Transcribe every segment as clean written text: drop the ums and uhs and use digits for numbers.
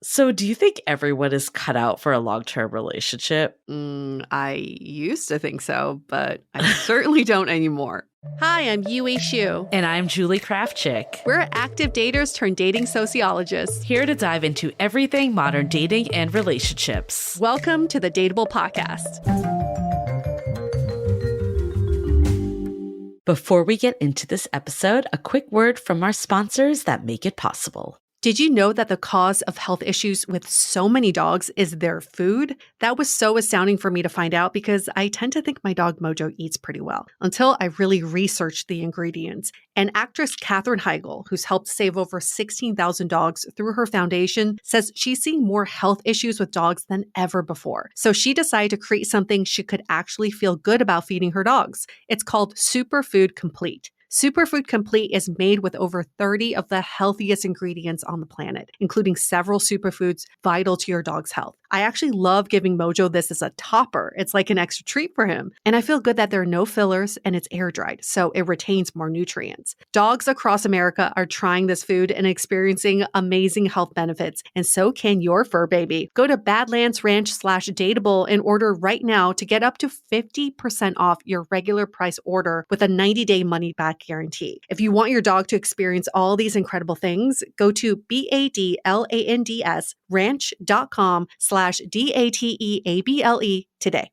So, do you think everyone is cut out for a long-term relationship? I used to think so, but I certainly don't anymore. Hi, I'm Yue Xu. And I'm Julie Kraftchick. We're active daters turned dating sociologists. Here to dive into everything modern dating and relationships. Welcome to the Dateable Podcast. Before we get into this episode, a quick word from our sponsors that make it possible. Did you know that the cause of health issues with so many dogs is their food? That was so astounding for me to find out because I tend to think my dog Mojo eats pretty well until I really researched the ingredients. And actress Katherine Heigl, who's helped save over 16,000 dogs through her foundation, says she's seeing more health issues with dogs than ever before. So she decided to create something she could actually feel good about feeding her dogs. It's called Superfood Complete. Superfood Complete is made with over 30 of the healthiest ingredients on the planet, including several superfoods vital to your dog's health. I actually love giving Mojo this as a topper. It's like an extra treat for him. And I feel good that there are no fillers and it's air dried, so it retains more nutrients. Dogs across America are trying this food and experiencing amazing health benefits, and so can your fur baby. Go to Badlands Ranch/Dateable and order right now to get up to 50% off your regular price order with a 90-day money-back guarantee. If you want your dog to experience all these incredible things, go to BADLANDS ranch.com/DATEABLE today.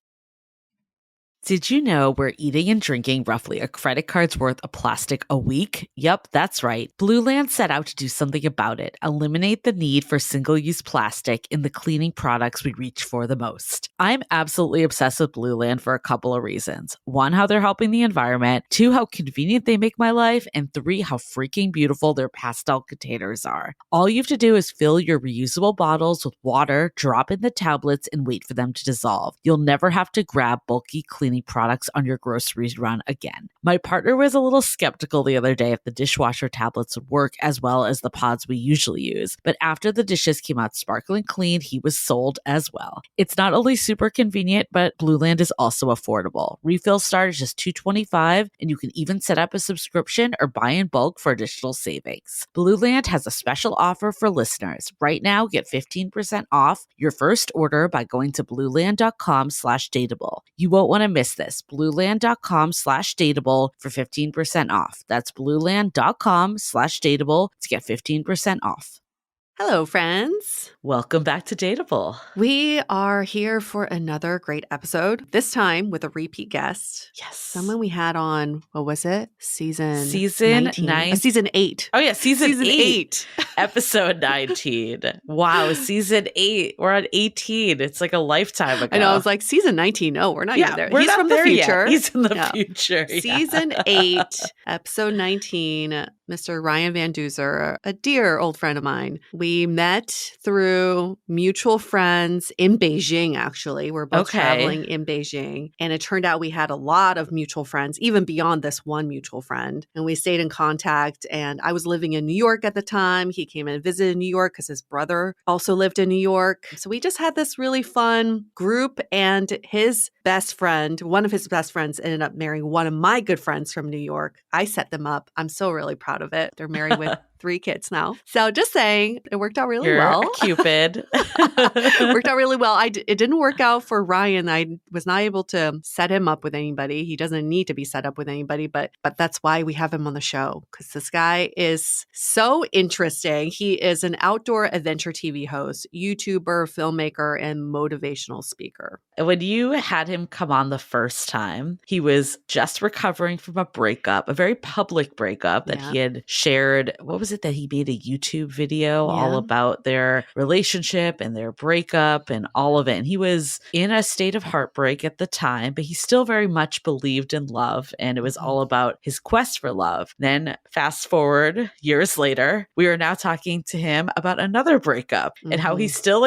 Did you know we're eating and drinking roughly a credit card's worth of plastic a week? Yep, that's right. Blue Land set out to do something about it, eliminate the need for single-use plastic in the cleaning products we reach for the most. I'm absolutely obsessed with Blue Land for a couple of reasons. One, how they're helping the environment. Two, how convenient they make my life. And three, how freaking beautiful their pastel containers are. All you have to do is fill your reusable bottles with water, drop in the tablets, and wait for them to dissolve. You'll never have to grab bulky cleaning products on your groceries run again. My partner was a little skeptical the other day if the dishwasher tablets would work as well as the pods we usually use, but after the dishes came out sparkling clean, he was sold as well. It's not only super convenient, but Blue Land is also affordable. Refills start at just $2.25, and you can even set up a subscription or buy in bulk for additional savings. Blue Land has a special offer for listeners. Right now, get 15% off your first order by going to blueland.com/dateable. You won't want to miss this. Blueland.com/dateable for 15% off. That's blueland.com/dateable to get 15% off. Hello, friends. Welcome back to Dateable. We are here for another great episode, this time with a repeat guest. Yes. Someone we had on, what was it? Season 9. Season 8. Oh, yeah. Season 8. Episode 19. Wow. Season 8. We're on 18. It's like a lifetime ago. I know. I was like, season 19. No, we're not even there. He's from the future. Yet. He's in the future. Season 8, episode 19. Mr. Ryan Van Duzer, a dear old friend of mine. We met through mutual friends in Beijing, actually. We're both traveling in Beijing. And it turned out we had a lot of mutual friends, even beyond this one mutual friend. And we stayed in contact. And I was living in New York at the time. He came and visited New York because his brother also lived in New York. So we just had this really fun group. And his best friend, one of his best friends, ended up marrying one of my good friends from New York. I set them up. I'm so really proud of it. They're married with 3 kids now. So just saying, it worked out really well. You're a Cupid. Worked out really well. It didn't work out for Ryan. I was not able to set him up with anybody. He doesn't need to be set up with anybody, but that's why we have him on the show, because this guy is so interesting. He is an outdoor adventure TV host, YouTuber, filmmaker, and motivational speaker. When you had him come on the first time, he was just recovering from a breakup, a very public breakup that he had shared. What was it that he made a YouTube video all about their relationship and their breakup and all of it? And he was in a state of heartbreak at the time, but he still very much believed in love. And it was all about his quest for love. Then fast forward years later, we are now talking to him about another breakup and how he still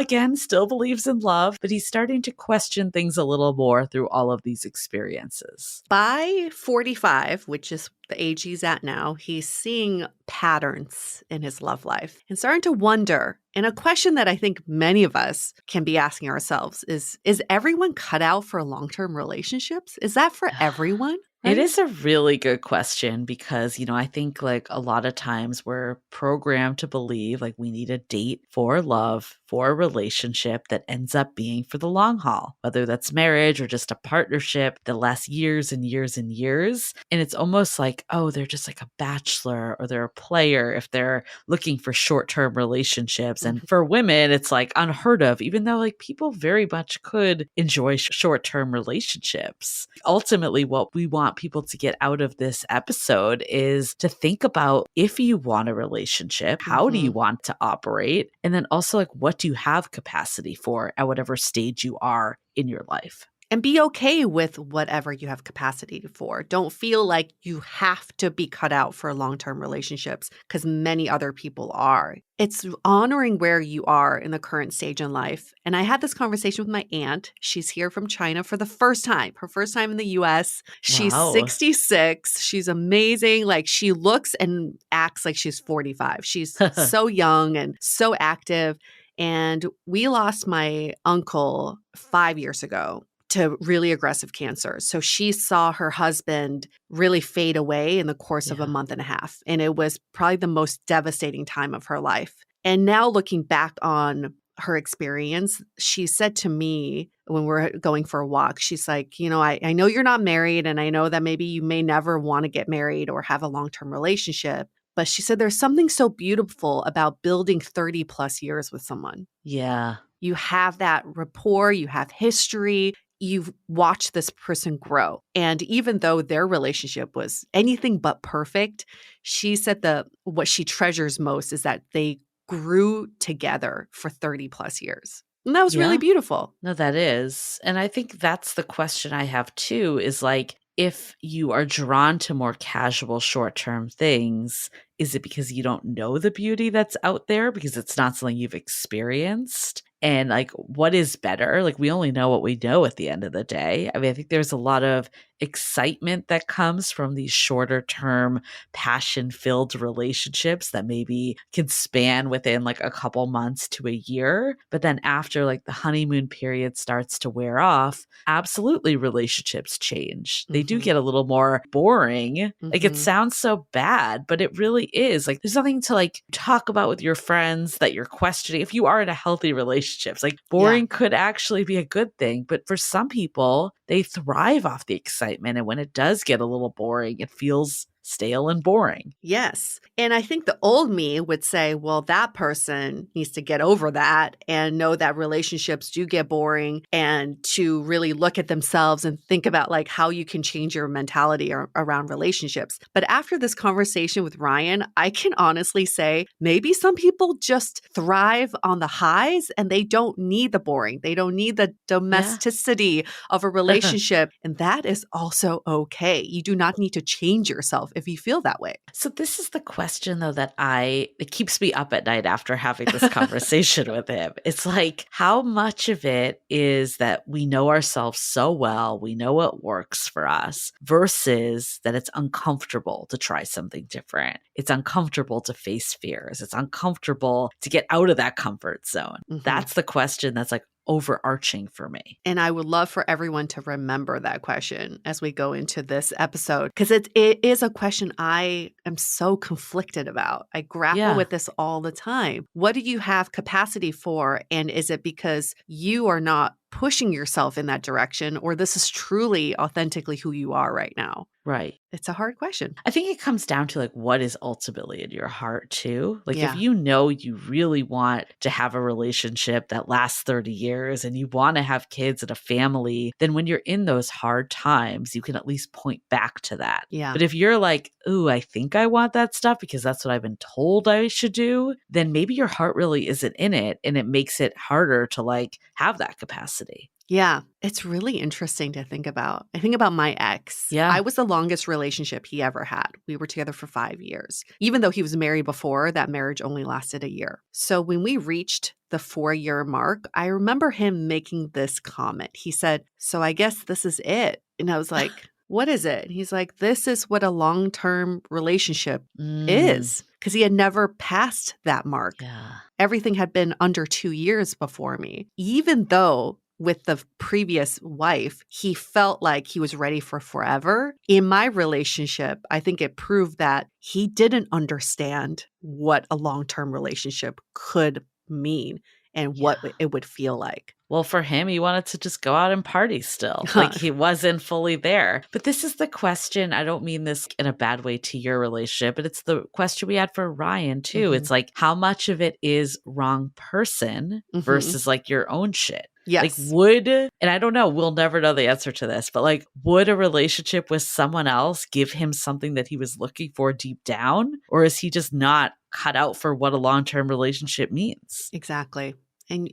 believes in love, but he's starting to question things a little more through all of these experiences. By 45, which is the age he's at now, he's seeing patterns in his love life and starting to wonder. And a question that I think many of us can be asking ourselves is everyone cut out for long-term relationships? Is that for everyone? It right? is a really good question because, I think like a lot of times we're programmed to believe like we need a date for love, for a relationship that ends up being for the long haul, whether that's marriage or just a partnership that lasts years and years and years. And it's almost like, oh, they're just like a bachelor or they're a player if they're looking for short term relationships. And Mhm. for women, it's like unheard of, even though like people very much could enjoy short term relationships. Ultimately, what we want people to get out of this episode is to think about if you want a relationship, how do you Mhm. want to operate? And then also, like, what do you have capacity for at whatever stage you are in your life? And be okay with whatever you have capacity for. Don't feel like you have to be cut out for long-term relationships because many other people are. It's honoring where you are in the current stage in life. And I had this conversation with my aunt. She's here from China for the first time, her first time in the US. She's Wow. 66. She's amazing. Like she looks and acts like she's 45. She's so young and so active. And we lost my uncle 5 years ago to really aggressive cancer. So she saw her husband really fade away in the course of a Yeah. month and a half. And it was probably the most devastating time of her life. And now looking back on her experience, she said to me when we're going for a walk, she's like, I know you're not married, and I know that maybe you may never want to get married or have a long term relationship. But she said there's something so beautiful about building 30 plus years with someone. Yeah. You have that rapport, you have history, you've watched this person grow. And even though their relationship was anything but perfect, she said what she treasures most is that they grew together for 30 plus years. And that was really Yeah. beautiful. No, that is. And I think that's the question I have too is like, if you are drawn to more casual short term things, is it because you don't know the beauty that's out there because it's not something you've experienced? And like, what is better? Like, we only know what we know at the end of the day. I mean, I think there's a lot of excitement that comes from these shorter term, passion filled relationships that maybe can span within like a couple months to a year. But then after like the honeymoon period starts to wear off, absolutely relationships change. They do Mhm. get a little more boring. Like it Mhm. sounds so bad, but it really is. Like there's nothing to like talk about with your friends that you're questioning. If you are in a healthy relationship, like Yeah. boring could actually be a good thing. But for some people, they thrive off the excitement. And when it does get a little boring, it feels stale and boring. Yes. And I think the old me would say, well, that person needs to get over that and know that relationships do get boring and to really look at themselves and think about like how you can change your mentality around relationships. But after this conversation with Ryan, I can honestly say maybe some people just thrive on the highs and they don't need the boring. They don't need the Yeah. domesticity of a relationship. And that is also okay. You do not need to change yourself if you feel that way. So this is the question though that it keeps me up at night after having this conversation with him. It's like how much of it is that we know ourselves so well, we know what works for us versus that it's uncomfortable to try something different. It's uncomfortable to face fears. It's uncomfortable to get out of that comfort zone. Mhm. That's the question that's like overarching for me. And I would love for everyone to remember that question as we go into this episode, because it is a question I am so conflicted about. I grapple Yeah. with this all the time. What do you have capacity for? And is it because you are not pushing yourself in that direction, or this is truly authentically who you are right now? Right. It's a hard question. I think it comes down to like what is ultimately in your heart too. Like if Yeah. you know you really want to have a relationship that lasts 30 years and you want to have kids and a family, then when you're in those hard times, you can at least point back to that. Yeah. But if you're like, "Ooh, I think I want that stuff because that's what I've been told I should do," then maybe your heart really isn't in it and it makes it harder to like have that capacity. Yeah, it's really interesting to think about. I think about my ex. I Yeah. was the longest relationship he ever had. We were together for 5 years. Even though he was married before, that marriage only lasted a year. So when we reached the 4 year mark, I remember him making this comment. He said, "So I guess this is it." And I was like, "What is it?" And he's like, "This is what a long term relationship Mm, is." Because he had never passed that mark. yeah. Everything had been under 2 years before me. Even though with the previous wife, he felt like he was ready for forever. In my relationship, I think it proved that he didn't understand what a long-term relationship could mean and what Yeah. it would feel like. Well, for him, he wanted to just go out and party still. Like he wasn't fully there. But this is the question. I don't mean this in a bad way to your relationship, but it's the question we had for Ryan too. It's like, how much of it is wrong person versus like your own shit? Like Yes. and I don't know, we'll never know the answer to this, but like, would a relationship with someone else give him something that he was looking for deep down? Or is he just not cut out for what a long-term relationship means? Exactly. And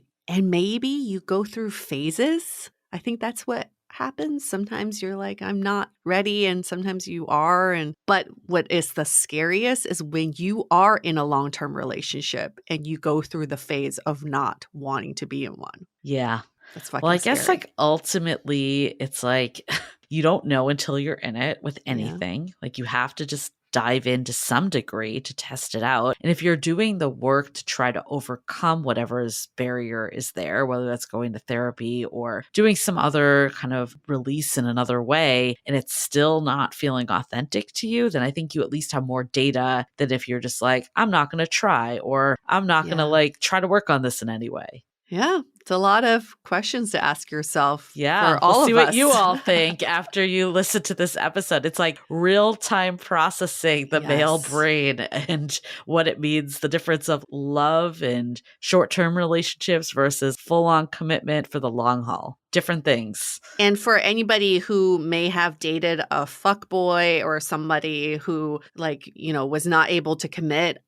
maybe you go through phases. I think that's what happens. Sometimes you're like, I'm not ready, and sometimes you are. But what is the scariest is when you are in a long-term relationship and you go through the phase of not wanting to be in one. Yeah. That's Well, I fucking guess scary. like ultimately it's like you don't know until you're in it with Yeah. anything. Like you have to just dive in to some degree to test it out. And if you're doing the work to try to overcome whatever's barrier is there, whether that's going to therapy or doing some other kind of release in another way, and it's still not feeling authentic to you, then I think you at least have more data than if you're just like, I'm not going to try, or I'm not going to like try to work on this in any way. Yeah, it's a lot of questions to ask yourself Yeah, for all we'll see of what us. you all think after you listen to this episode. It's like real-time processing the male Yes. brain and what it means, the difference of love and short-term relationships versus full-on commitment for the long haul. Different things. And for anybody who may have dated a fuckboy or somebody who was not able to commit,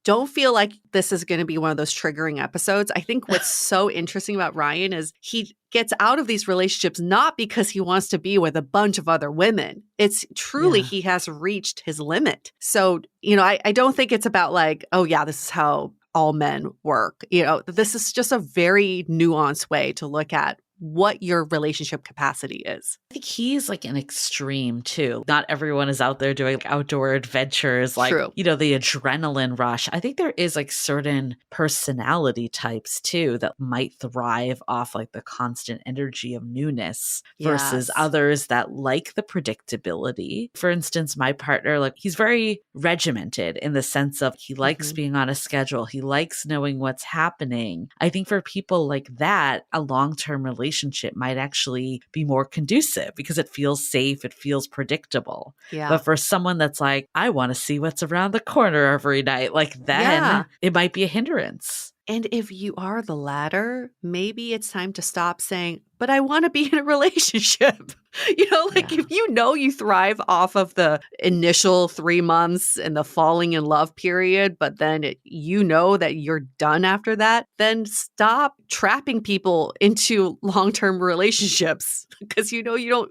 don't feel like this is going to be one of those triggering episodes. I think what's so interesting about Ryan is he gets out of these relationships not because he wants to be with a bunch of other women. It's truly he has reached his limit. So, I don't think it's about like, oh yeah, this is how all men work. This is just a very nuanced way to look at what your relationship capacity is. I think he's like an extreme too. Not everyone is out there doing outdoor adventures, like, True. The adrenaline rush. I think there is like certain personality types too that might thrive off like the constant energy of newness versus others that like the predictability. For instance, my partner, like he's very regimented in the sense of he likes being on a schedule. He likes knowing what's happening. I think for people like that, a long-term relationship might actually be more conducive because it feels safe, it feels predictable. Yeah. But for someone that's like, I want to see what's around the corner every night, like then it might be a hindrance. And if you are the latter, maybe it's time to stop saying, but I want to be in a relationship. If you thrive off of the initial 3 months and the falling in love period, but then that you're done after that, then stop trapping people into long-term relationships because you're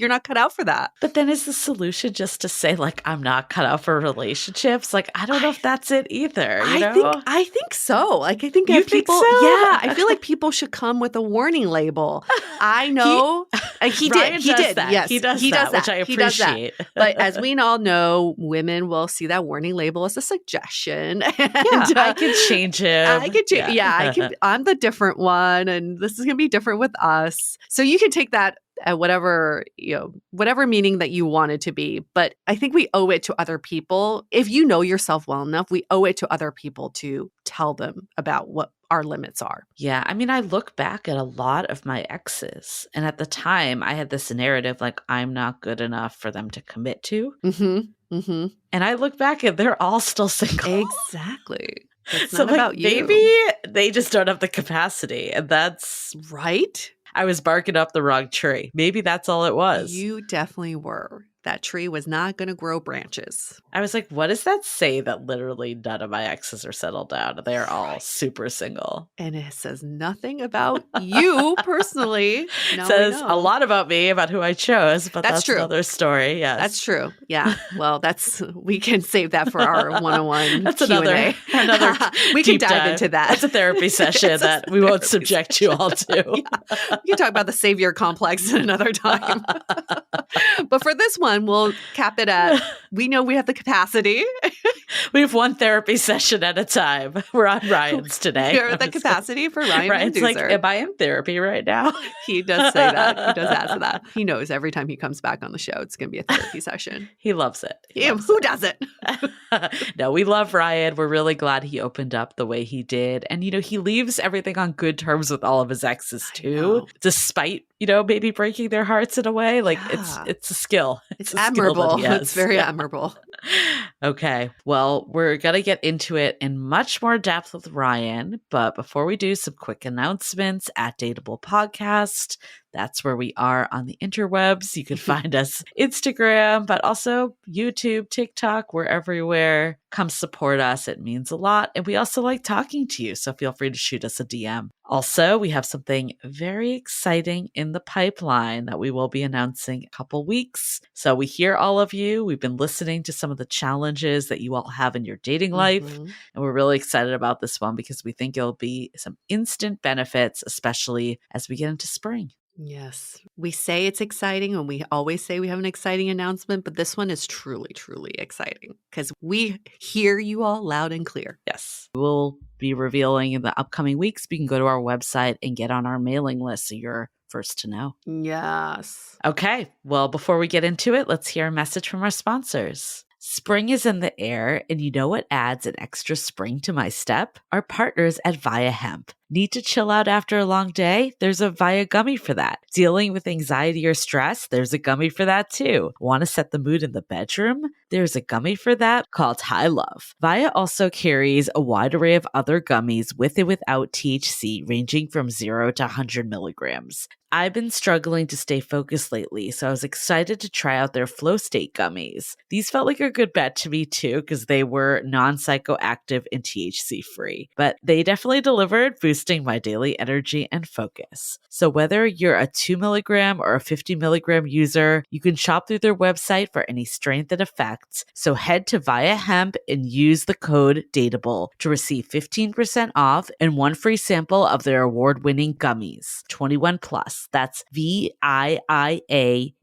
not cut out for that. But then is the solution just to say like, I'm not cut out for relationships? Like, I don't know if that's it either. I think so. Like, I think you people, think so? Yeah, I feel like people should come with a warning label. I know he did. That. Yes, he does that, which I appreciate. But as we all know, women will see that warning label as a suggestion. And, I can change him. I can change. I can. I'm the different one, and this is going to be different with us. So you can take that at whatever meaning that you want it to be. But I think we owe it to other people. If you know yourself well enough, we owe it to other people to tell them about what our limits are. Yeah. I mean, I look back at a lot of my exes, and at the time I had this narrative like I'm not good enough for them to commit to. And I look back and they're all still single. Exactly. It's so not about you. Maybe they just don't have the capacity, and that's right. I was barking up the wrong tree. Maybe that's all it was. You definitely were. That tree was not going to grow branches. I was like, what does that say that literally none of my exes are settled down? They're all super single. And it says nothing about you personally. It says a lot about me, about who I chose, but that's true. Another story. Yes. That's true. Yeah. Well, we can save that for our one-on-one That's Q&A. another we can dive into that. That's a therapy session that we won't subject you all to. We can talk about the savior complex another time. But for this one, one. We'll cap it at, we know we have the capacity. We have one therapy session at a time. We're on Ryan's today. We're at the capacity for Ryan Van Ryan's like, Duzer. am I in therapy right now? He does say that. He does ask that. He knows every time he comes back on the show, it's going to be a therapy session. He loves it. Who doesn't? No, we love Ryan. We're really glad he opened up the way he did. And, he leaves everything on good terms with all of his exes too, despite, maybe breaking their hearts in a way. Like it's a skill. It's a admirable. Skill It's very admirable. Okay. Well, we're going to get into it in much more depth with Ryan. But before we do, some quick announcements at Dateable Podcast. That's where we are on the interwebs. You can find us Instagram, but also YouTube, TikTok. We're everywhere. Come support us. It means a lot. And we also like talking to you. So feel free to shoot us a DM. Also, we have something very exciting in the pipeline that we will be announcing in a couple weeks. So we hear all of you. We've been listening to some of the challenges that you all have in your dating life. And we're really excited about this one because we think it'll be some instant benefits, especially as we get into spring. Yes. We say it's exciting and we always say we have an exciting announcement, but this one is truly, truly exciting because we hear you all loud and clear. Yes. We'll be revealing in the upcoming weeks. You can go to our website and get on our mailing list so you're first to know. Yes. Okay. Well, before we get into it, let's hear a message from our sponsors. Spring is in the air, and you know what adds an extra spring to my step? Our partners at Via Hemp. Need to chill out after a long day? There's a Via gummy for that. Dealing with anxiety or stress? There's a gummy for that too. Want to set the mood in the bedroom? There's a gummy for that called High Love. Via also carries a wide array of other gummies with and without THC, ranging from 0 to 100 milligrams. I've been struggling to stay focused lately, so I was excited to try out their Flow State gummies. These felt like a good bet to me too, because they were non-psychoactive and THC free. But they definitely delivered, boosting my daily energy and focus. So whether you're a 2 milligram or a 50 milligram user, you can shop through their website for any strength and effects. So head to Via Hemp and use the code DATEABLE to receive 15% off and one free sample of their award-winning gummies. 21 plus. That's VIIA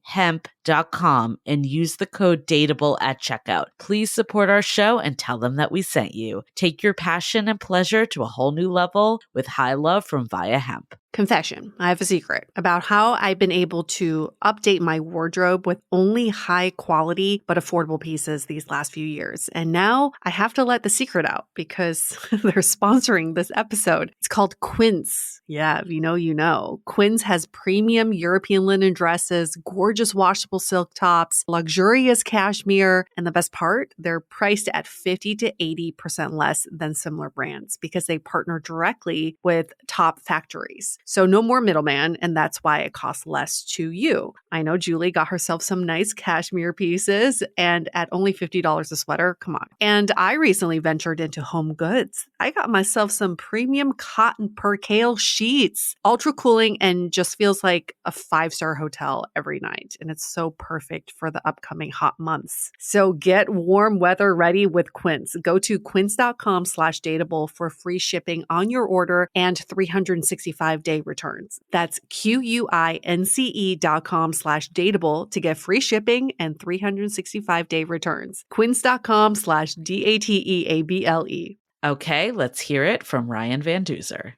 hemp.com and use the code DATEABLE at checkout. Please support our show and tell them that we sent you. Take your passion and pleasure to a whole new level with High Love from Via Hemp. Confession. I have a secret about how I've been able to update my wardrobe with only high quality but affordable pieces these last few years. And now I have to let the secret out because they're sponsoring this episode. It's called Quince. Yeah, if you know, you know. Quince has premium European linen dresses, gorgeous washable silk tops, luxurious cashmere, and the best part, they're priced at 50 to 80% less than similar brands because they partner directly with top factories. So no more middleman, and that's why it costs less to you. I know Julie got herself some nice cashmere pieces, and at only $50 a sweater, come on. And I recently ventured into home goods. I got myself some premium cotton percale sheets, ultra cooling, and just feels like a 5-star hotel every night. And it's so perfect for the upcoming hot months. So get warm weather ready with Quince. Go to quince.com/dateable for free shipping on your order and 365-day returns. That's QUINCE.com/dateable to get free shipping and 365-day returns. Quince.com/DATEABLE. Okay, let's hear it from Ryan Van Duzer.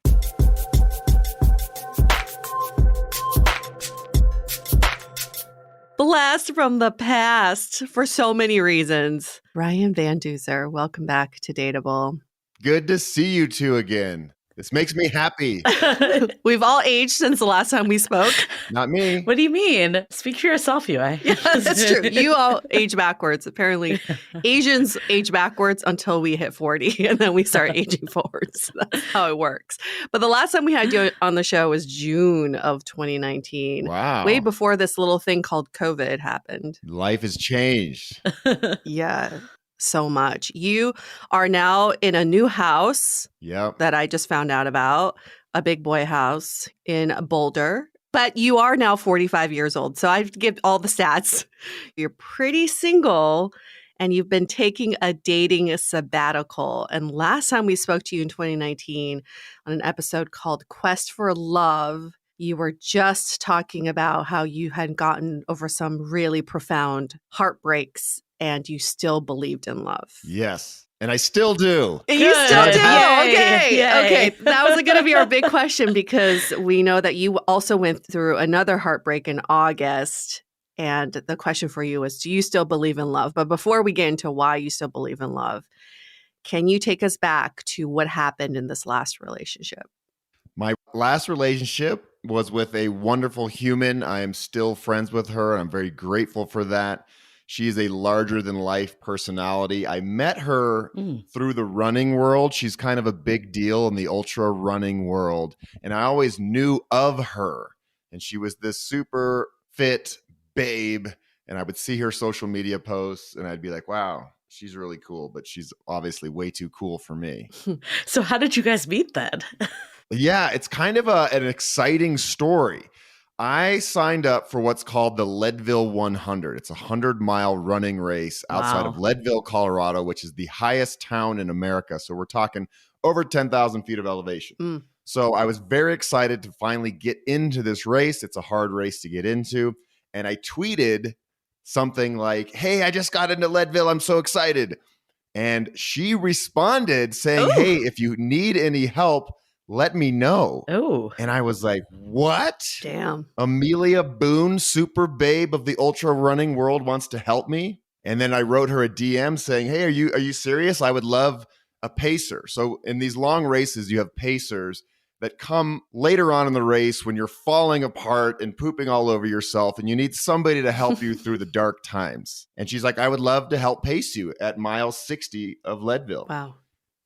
Blast from the past for so many reasons. Ryan Van Duzer, welcome back to Dateable. Good to see you two again. This makes me happy. We've all aged since the last time we spoke. Not me. What do you mean? Speak for yourself, Yue. Yeah, that's true. You all age backwards. Apparently, Asians age backwards until we hit 40, and then we start aging forwards. That's how it works. But the last time we had you on the show was June of 2019. Wow. Way before this little thing called COVID happened. Life has changed. Yeah. So much. You are now in a new house Yep. that I just found out about, a big boy house in Boulder. But you are now 45 years old. So I have to give all the stats. You're pretty single and you've been taking a dating sabbatical. And last time we spoke to you in 2019 on an episode called Quest for Love, You were just talking about how you had gotten over some really profound heartbreaks and you still believed in love. Yes. And I still do. You still Good. do? Yay. Okay. Yay. Okay. That was going to be our big question because we know that you also went through another heartbreak in August. And the question for you is, do you still believe in love? But before we get into why you still believe in love, can you take us back to what happened in this last relationship? My last relationship was with a wonderful human. I am still friends with her, and I'm very grateful for that. She is a larger than life personality. I met her through the running world. She's kind of a big deal in the ultra running world. And I always knew of her. And she was this super fit babe. And I would see her social media posts and I'd be like, wow, she's really cool, but she's obviously way too cool for me. So how did you guys meet then? Yeah, it's kind of an exciting story. I signed up for what's called the Leadville 100. It's a 100-mile running race outside of Wow. Leadville, Colorado, which is the highest town in America. So we're talking over 10,000 feet of elevation. Mm. So I was very excited to finally get into this race. It's a hard race to get into. And I tweeted something like, hey, I just got into Leadville. I'm so excited. And she responded saying, Ooh. hey, if you need any help, let me know. Oh. And I was like, what? Damn. Amelia Boone, super babe of the ultra running world, wants to help me. And then I wrote her a DM saying, hey, are you serious? I would love a pacer. So in these long races, you have pacers that come later on in the race when you're falling apart and pooping all over yourself and you need somebody to help you through the dark times. And she's like, I would love to help pace you at mile 60 of Leadville. Wow.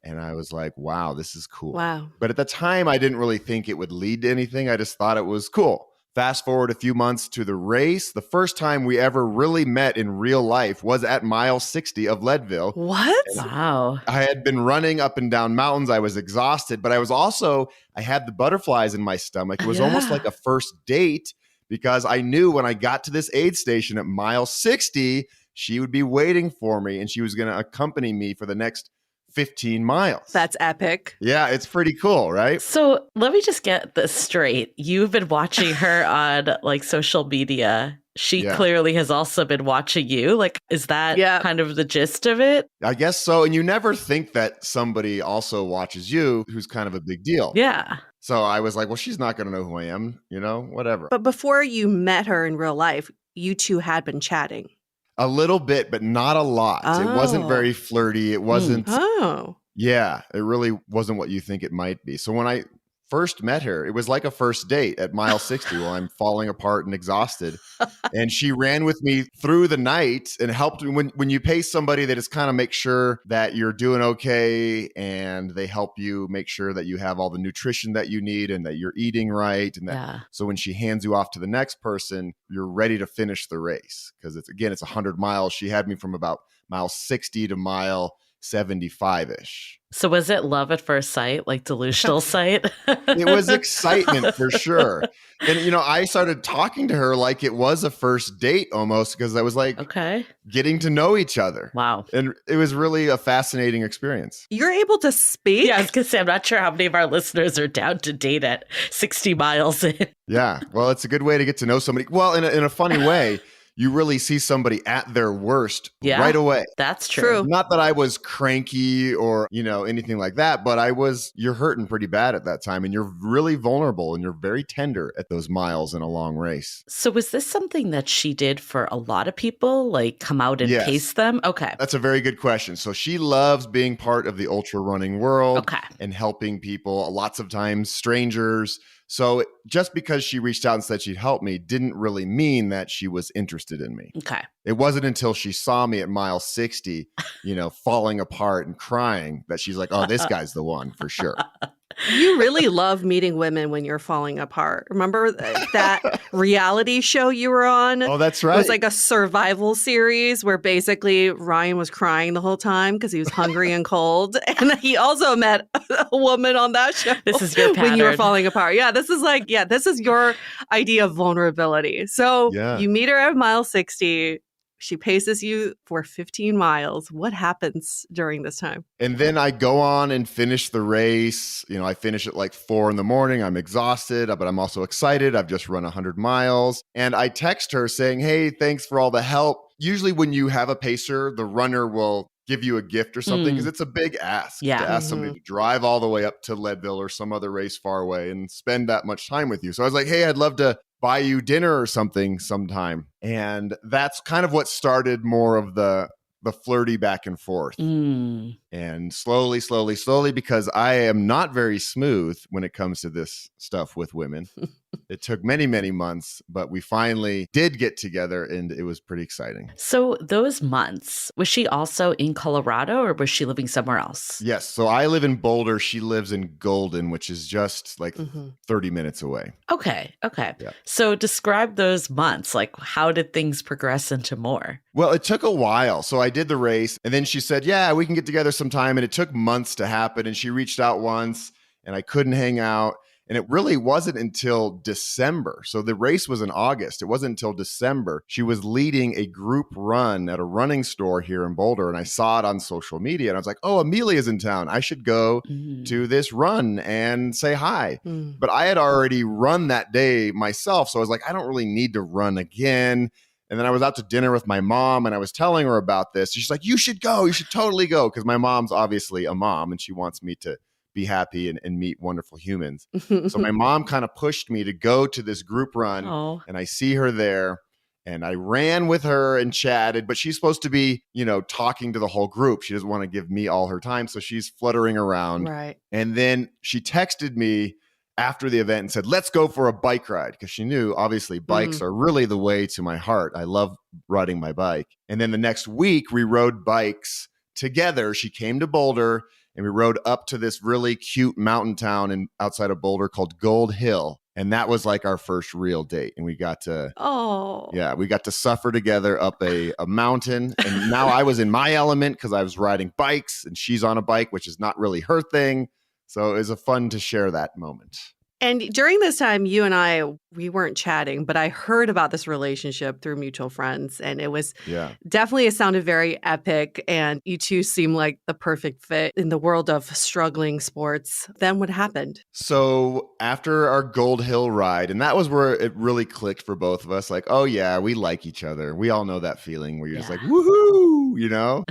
And I was like, wow, this is cool. Wow. But at the time, I didn't really think it would lead to anything. I just thought it was cool. Fast forward a few months to the race. The first time we ever really met in real life was at mile 60 of Leadville. What? Wow. I had been running up and down mountains. I was exhausted, but I had the butterflies in my stomach. It was almost like a first date because I knew when I got to this aid station at mile 60, she would be waiting for me and she was going to accompany me for the next 15 miles. That's epic. Yeah, it's pretty cool, right? So let me just get this straight. You've been watching her on like social media. She clearly has also been watching you. Like, is that kind of the gist of it? I guess so. And you never think that somebody also watches you who's kind of a big deal. Yeah. So I was like, well, she's not going to know who I am, whatever. But before you met her in real life, you two had been chatting. A little bit, but not a lot. Oh. It wasn't very flirty. It wasn't. Oh. Yeah, it really wasn't what you think it might be. So when I first met her, it was like a first date at mile 60 while I'm falling apart and exhausted. And she ran with me through the night and helped me. When you pay somebody, they just kind of make sure that you're doing okay. And they help you make sure that you have all the nutrition that you need and that you're eating right. And that, so when she hands you off to the next person, you're ready to finish the race. Because it's 100 miles. She had me from about mile 60 to mile 75-ish. So was it love at first sight, like delusional sight? It was excitement for sure. And, I started talking to her like it was a first date almost because I was like getting to know each other. Wow. And it was really a fascinating experience. You're able to speak? Yeah, I was going to say, I'm not sure how many of our listeners are down to date at 60 miles in. Yeah. Well, it's a good way to get to know somebody. Well, in a funny way. You really see somebody at their worst right away. That's true. Not that I was cranky or, anything like that, but you're hurting pretty bad at that time and you're really vulnerable and you're very tender at those miles in a long race. So was this something that she did for a lot of people, like come out and pace them? Okay. That's a very good question. So she loves being part of the ultra running world and helping people, lots of times strangers. So just because she reached out and said she'd help me didn't really mean that she was interested in me. Okay. It wasn't until she saw me at mile 60, falling apart and crying that she's like, oh, this guy's the one for sure. You really love meeting women when you're falling apart. Remember that reality show you were on? Oh, that's right. It was like a survival series where basically Ryan was crying the whole time because he was hungry and cold. And he also met a woman on that show. This is your pattern. When you were falling apart. Yeah, this is your idea of vulnerability. So you meet her at mile 60. She paces you for 15 miles. What happens during this time? And then I go on and finish the race. I finish at like 4 in the morning. I'm exhausted, but I'm also excited. I've just run 100 miles. And I text her saying, hey, thanks for all the help. Usually when you have a pacer, the runner will give you a gift or something because it's a big ask to ask somebody to drive all the way up to Leadville or some other race far away and spend that much time with you. So I was like, hey, I'd love to buy you dinner or something sometime. And that's kind of what started more of the flirty back and forth. And slowly, because I am not very smooth when it comes to this stuff with women. It took many, many months, but we finally did get together and it was pretty exciting. So those months, was she also in Colorado or was she living somewhere else? Yes. So I live in Boulder. She lives in Golden, which is just like 30 minutes away. Okay. Yeah. So describe those months. Like, how did things progress into more? Well, it took a while. So I did the race and then she said, yeah, we can get together sometime. And it took months to happen. And she reached out once and I couldn't hang out. And it really wasn't until December. So the race was in August. It wasn't until December. She was leading a group run at a running store here in Boulder. And I saw it on social media. And I was like, oh, Amelia's in town. I should go to this run and say hi. But I had already run that day myself. So I was like, I don't really need to run again. And then I was out to dinner with my mom and I was telling her about this. She's like, you should go. You should totally go. Because my mom's obviously a mom and she wants me to be happy and meet wonderful humans. So my mom kind of pushed me to go to this group run and I see her there and I ran with her and chatted, but she's supposed to be, talking to the whole group. She doesn't want to give me all her time. So she's fluttering around. Right. And then she texted me after the event and said, let's go for a bike ride. Because she knew obviously bikes are really the way to my heart. I love riding my bike. And then the next week we rode bikes together. She came to Boulder and we rode up to this really cute mountain town outside of Boulder called Gold Hill. And that was like our first real date. And we got to, we got to suffer together up a mountain. And now I was in my element because I was riding bikes and she's on a bike, which is not really her thing. So it was fun to share that moment. And during this time, you and I, we weren't chatting, but I heard about this relationship through mutual friends. And it was definitely, it sounded very epic. And you two seem like the perfect fit in the world of struggling sports. Then what happened? So after our Gold Hill ride, and that was where it really clicked for both of us. Like, oh yeah, we like each other. We all know that feeling where you're just like, woohoo,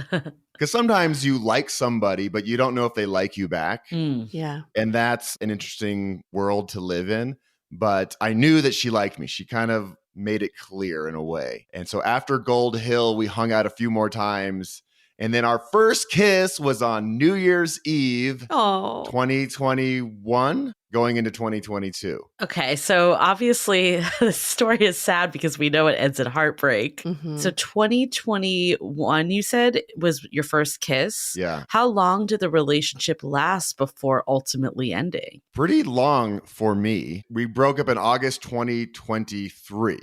Because sometimes you like somebody, but you don't know if they like you back. Yeah. And that's an interesting world to live in. But I knew that she liked me. She kind of made it clear in a way. And so after Gold Hill, we hung out a few more times. And then our first kiss was on New Year's Eve, 2021, going into 2022. Okay, so obviously the story is sad because we know it ends in heartbreak. So 2021, you said, was your first kiss? Yeah. How long did the relationship last before ultimately ending? Pretty long for me. We broke up in August 2023.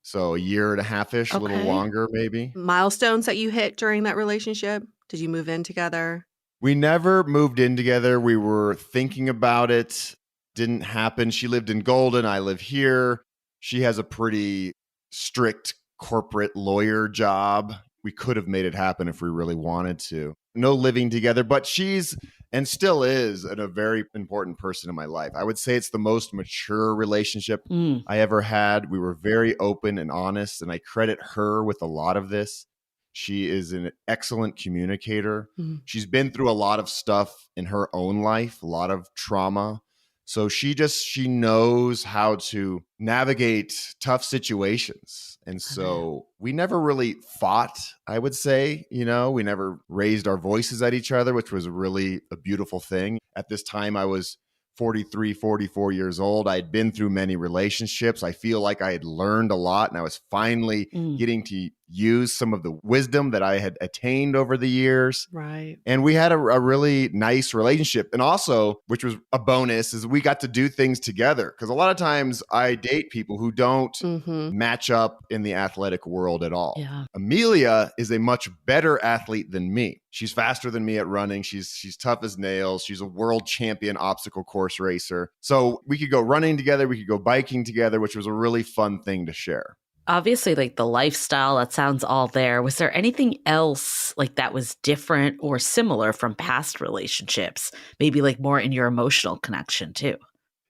So a year and a half-ish, a little longer maybe. Milestones that you hit during that relationship? Did you move in together? We never moved in together. We were thinking about it. Didn't happen. She lived in Golden. I live here. She has a pretty strict corporate lawyer job. We could have made it happen if we really wanted to. No living together, but she's and still is a very important person in my life. I would say it's the most mature relationship I ever had. We were very open and honest, and I credit her with a lot of this. She is an excellent communicator. She's been through a lot of stuff in her own life, a lot of trauma. So she knows how to navigate tough situations. And so we never really fought, I would say, we never raised our voices at each other, which was really a beautiful thing. At this time, I was 43, 44 years old. I had been through many relationships. I feel like I had learned a lot and I was finally getting to use some of the wisdom that I had attained over the years. Right. And we had a really nice relationship. And also, which was a bonus, is we got to do things together. Because a lot of times I date people who don't match up in the athletic world at all. Yeah. Amelia is a much better athlete than me. She's faster than me at running. She's tough as nails. She's a world champion obstacle course racer. So we could go running together. We could go biking together, which was a really fun thing to share. Obviously, like the lifestyle, that sounds all there. Was there anything else like that was different or similar from past relationships? Maybe like more in your emotional connection too.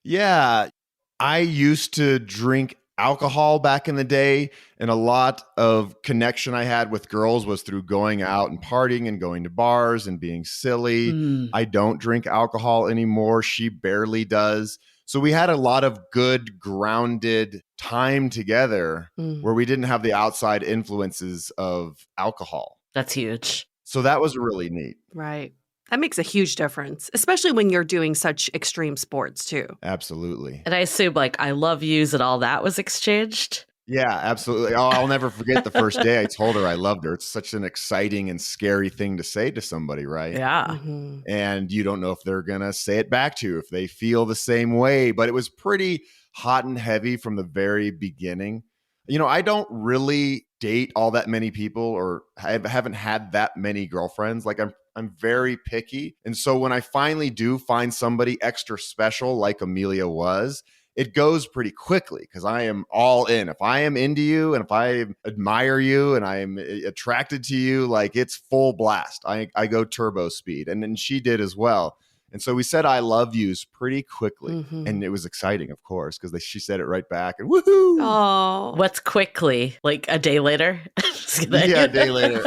Yeah, I used to drink alcohol back in the day, and a lot of connection I had with girls was through going out and partying and going to bars and being silly. Mm, I don't drink alcohol anymore. She barely does. So we had a lot of good, grounded time together Mm, where we didn't have the outside influences of alcohol. that's huge. So that was really neat. right. That makes a huge difference, especially when you're doing such extreme sports too. Absolutely. And I assume like I love yous and all that was exchanged. Yeah, absolutely. Oh, I'll never forget the first day I told her I loved her. It's such an exciting and scary thing to say to somebody, right? Yeah. Hmm. And you don't know if they're going to say it back to you, if they feel the same way. But it was pretty hot and heavy from the very beginning. I don't really date all that many people, or I haven't had that many girlfriends. Like I'm very picky. And so when I finally do find somebody extra special like Amelia was, it goes pretty quickly because I am all in. If I am into you and if I admire you and I am attracted to you, like it's full blast. I go turbo speed. And then she did as well. And so we said I love yous pretty quickly. Hmm. And it was exciting, of course, because she said it right back and woohoo. Oh. What's quickly? Like a day later? Just kidding. Yeah, a day later.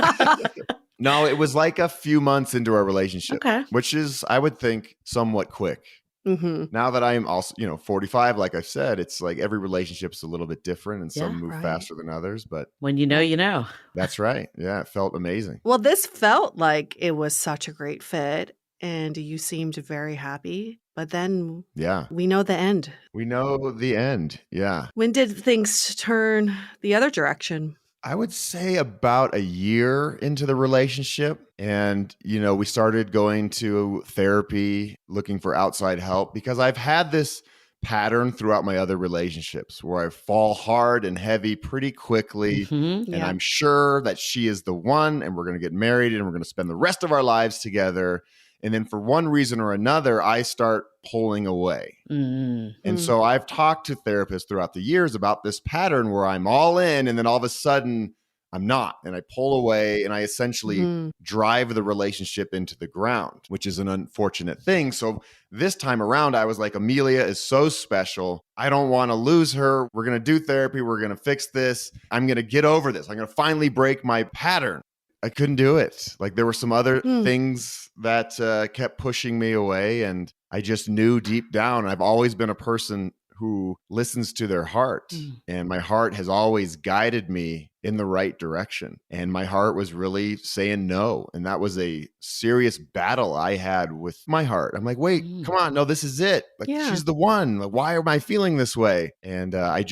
No, it was like a few months into our relationship, Okay. which is, I would think, somewhat quick. Hmm. Now that I am also, 45, like I said, it's like every relationship is a little bit different and some Yeah, move right. faster than others, but When you know, you know. that's right. Yeah, it felt amazing. Well, this felt like it was such a great fit, and you seemed very happy. But then Yeah, we know the end. we know the end. Yeah. When did things turn the other direction? I would say about a year into the relationship. And, we started going to therapy, looking for outside help because I've had this pattern throughout my other relationships where I fall hard and heavy pretty quickly. Mhm. And Yeah. I'm sure that she is the one, and we're going to get married and we're going to spend the rest of our lives together. And then for one reason or another, I start pulling away. Mm. And Mm. so I've talked to therapists throughout the years about this pattern where I'm all in and then all of a sudden I'm not. And I pull away and I essentially Mhm. drive the relationship into the ground, which is an unfortunate thing. So this time around, I was like, Amelia is so special. I don't want to lose her. We're going to do therapy. We're going to fix this. I'm going to get over this. I'm going to finally break my pattern. I couldn't do it. Like there were some other things that kept pushing me away. And I just knew deep down, I've always been a person who listens to their heart. Mm. And my heart has always guided me in the right direction. And my heart was really saying no. And that was a serious battle I had with my heart. I'm like, wait, come on. No, this is it. Like Yeah. she's the one. Like, why am I feeling this way? And I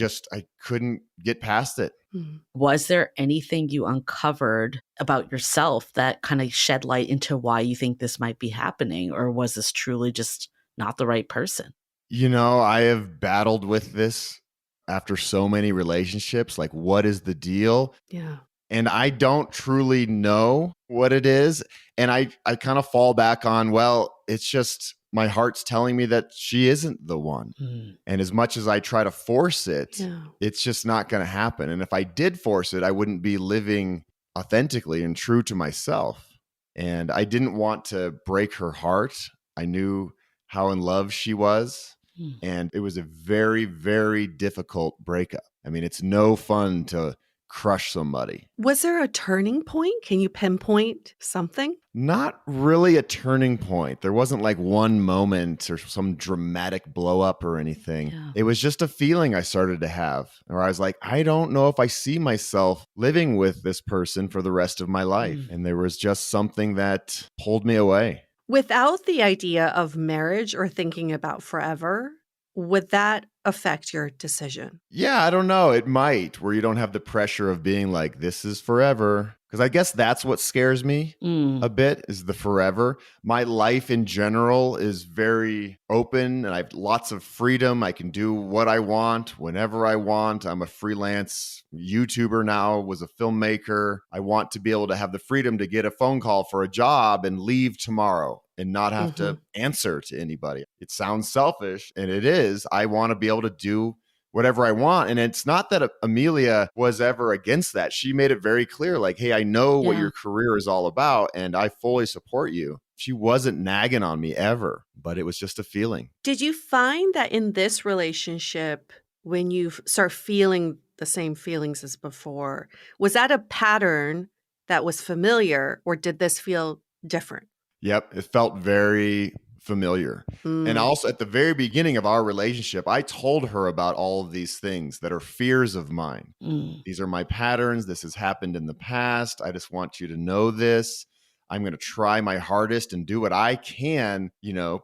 couldn't get past it. Mhm. Was there anything you uncovered about yourself that kind of shed light into why you think this might be happening? Or was this truly just not the right person? I have battled with this after so many relationships. Like, what is the deal? Yeah. And I don't truly know what it is. And I kind of fall back on, well, it's just my heart's telling me that she isn't the one. Mm. And as much as I try to force it, Yeah. it's just not going to happen. And if I did force it, I wouldn't be living authentically and true to myself. And I didn't want to break her heart. I knew how in love she was. Mm. And it was a very, very difficult breakup. I mean, it's no fun to crush somebody. Was there a turning point? Can you pinpoint something? Not really a turning point. There wasn't like one moment or some dramatic blow up or anything. Yeah. It was just a feeling I started to have where I was like, I don't know if I see myself living with this person for the rest of my life. Mm. And there was just something that pulled me away. Without the idea of marriage or thinking about forever, would that affect your decision? Yeah, I don't know. It might, where you don't have the pressure of being like, this is forever. Because I guess that's what scares me Mm. a bit is the forever. My life in general is very open and I have lots of freedom. I can do what I want whenever I want. I'm a freelance YouTuber now, was a filmmaker. I want to be able to have the freedom to get a phone call for a job and leave tomorrow and not have to answer to anybody. It sounds selfish, and it is. I want to be able to do whatever I want. And it's not that Amelia was ever against that. She made it very clear, like, hey, I know what Yeah. your career is all about and I fully support you. She wasn't nagging on me ever, but it was just a feeling. Did you find that in this relationship, when you start feeling the same feelings as before, was that a pattern that was familiar, or did this feel different? Yep, it felt very familiar. And Mm, also at the very beginning of our relationship, I told her about all of these things that are fears of mine. Mm. These are my patterns. This has happened in the past. I just want you to know this. I'm going to try my hardest and do what I can,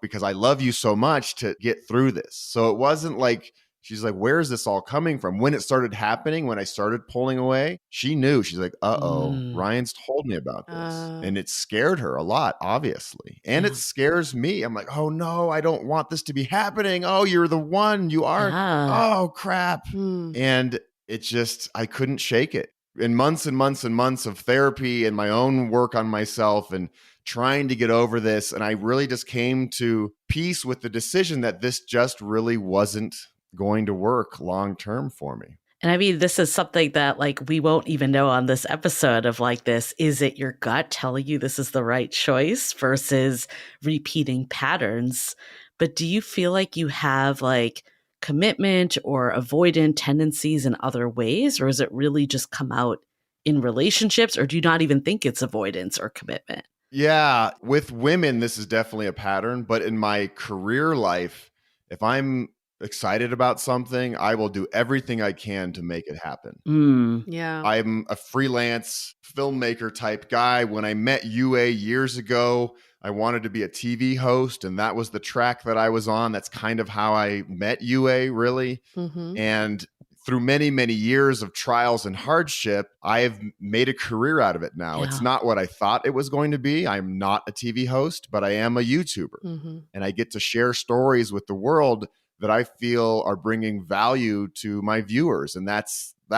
because I love you so much to get through this. So it wasn't like she's like, where is this all coming from? When it started happening, when I started pulling away, she knew. She's like, uh-oh, Mm. Ryan's told me about this. uh, And it scared her a lot, obviously. And it Yeah. scares me. I'm like, oh no, I don't want this to be happening. Oh, you're the one. You are. Yeah. Oh, crap. mm. And it just, I couldn't shake it. In months and months and months of therapy and my own work on myself and trying to get over this. And I really just came to peace with the decision that this just really wasn't going to work long term for me. And I mean, this is something that like we won't even know on this episode of like this. Is it your gut telling you this is the right choice versus repeating patterns? But do you feel like you have like commitment or avoidant tendencies in other ways? Or is it really just come out in relationships? Or do you not even think it's avoidance or commitment? Yeah, with women, this is definitely a pattern. But in my career life, if I'm excited about something, I will do everything I can to make it happen. Mm. Yeah. I'm a freelance filmmaker type guy. When I met UA years ago, I wanted to be a TV host, and that was the track that I was on. That's kind of how I met UA, really. Mm-hmm. And through many, many years of trials and hardship, I have made a career out of it now. Yeah. It's not what I thought it was going to be. I'm not a TV host, but I am a YouTuber. Mm-hmm. And I get to share stories with the world that I feel are bringing value to my viewers. And that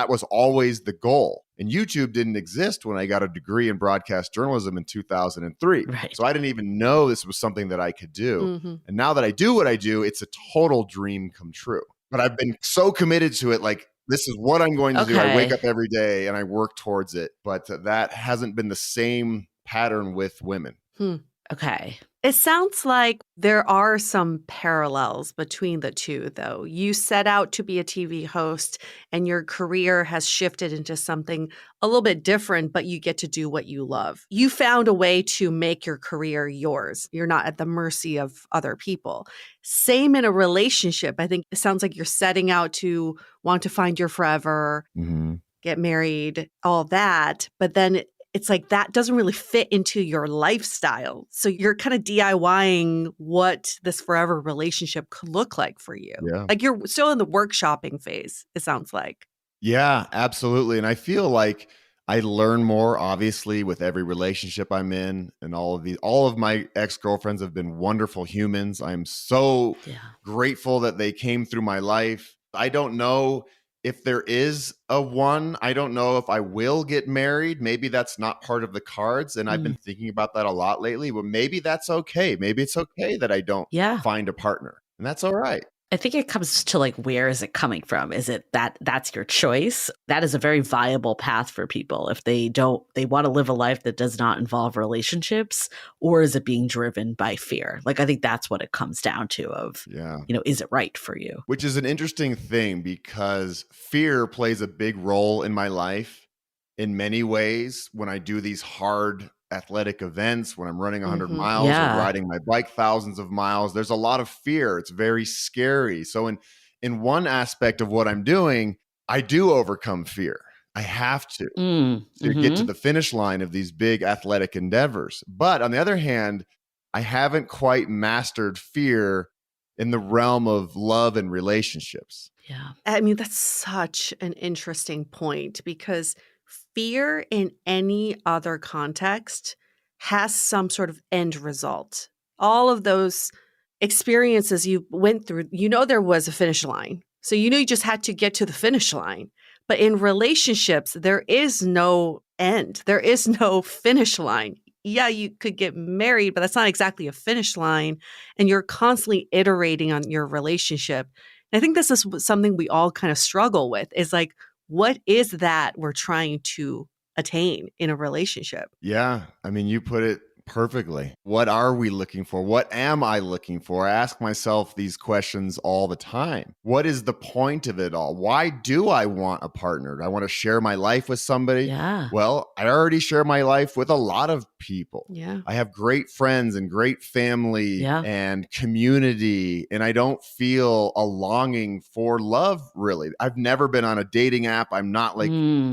was always the goal. And YouTube didn't exist when I got a degree in broadcast journalism in 2003. Right. So I didn't even know this was something that I could do. Mm-hmm. And now that I do what I do, it's a total dream come true. But I've been so committed to it, like, this is what I'm going to do. I wake Okay. up every day and I work towards it. But that hasn't been the same pattern with women. Okay. It sounds like there are some parallels between the two, though. You set out to be a TV host, and your career has shifted into something a little bit different, but you get to do what you love. You found a way to make your career yours. You're not at the mercy of other people. Same in a relationship. I think it sounds like you're setting out to want to find your forever, get married, all that. But then it's like that doesn't really fit into your lifestyle. So you're kind of DIYing what this forever relationship could look like for you. Yeah. Like you're still in the workshopping phase, it sounds like. Yeah, absolutely. And I feel like I learn more, obviously, with every relationship I'm in. And all of my ex-girlfriends have been wonderful humans. I'm so Yeah. grateful that they came through my life. I don't know if there is a one. I don't know if I will get married. Maybe that's not part of the cards. And I've been thinking about that a lot lately. Well, maybe that's okay. Maybe it's okay that I don't Yeah. find a partner. And that's all right. I think it comes to like, where is it coming from? Is it that's your choice? That is a very viable path for people if they want to live a life that does not involve relationships, or is it being driven by fear? Like, I think that's what it comes down to of, Yeah. Is it right for you? Which is an interesting thing because fear plays a big role in my life in many ways. When I do these hard athletic events, when I'm running 100 miles Yeah. or riding my bike thousands of miles, there's a lot of fear. It's very scary. So in one aspect of what I'm doing, I do overcome fear. I have to get to the finish line of these big athletic endeavors. But on the other hand, I haven't quite mastered fear in the realm of love and relationships. Yeah. I mean, that's such an interesting point because fear in any other context has some sort of end result. All of those experiences you went through, there was a finish line. So you just had to get to the finish line. But in relationships, there is no end. There is no finish line. Yeah, you could get married, but that's not exactly a finish line. And you're constantly iterating on your relationship. I think this is something we all kind of struggle with is like, what is that we're trying to attain in a relationship? Yeah. I mean, you put it perfectly. What are we looking for? What am I looking for? I ask myself these questions all the time. What is the point of it all? Why do I want a partner? Do I want to share my life with somebody? Yeah. Well, I already share my life with a lot of people. Yeah. I have great friends and great family Yeah. and community, and I don't feel a longing for love, really. I've never been on a dating app. I'm not like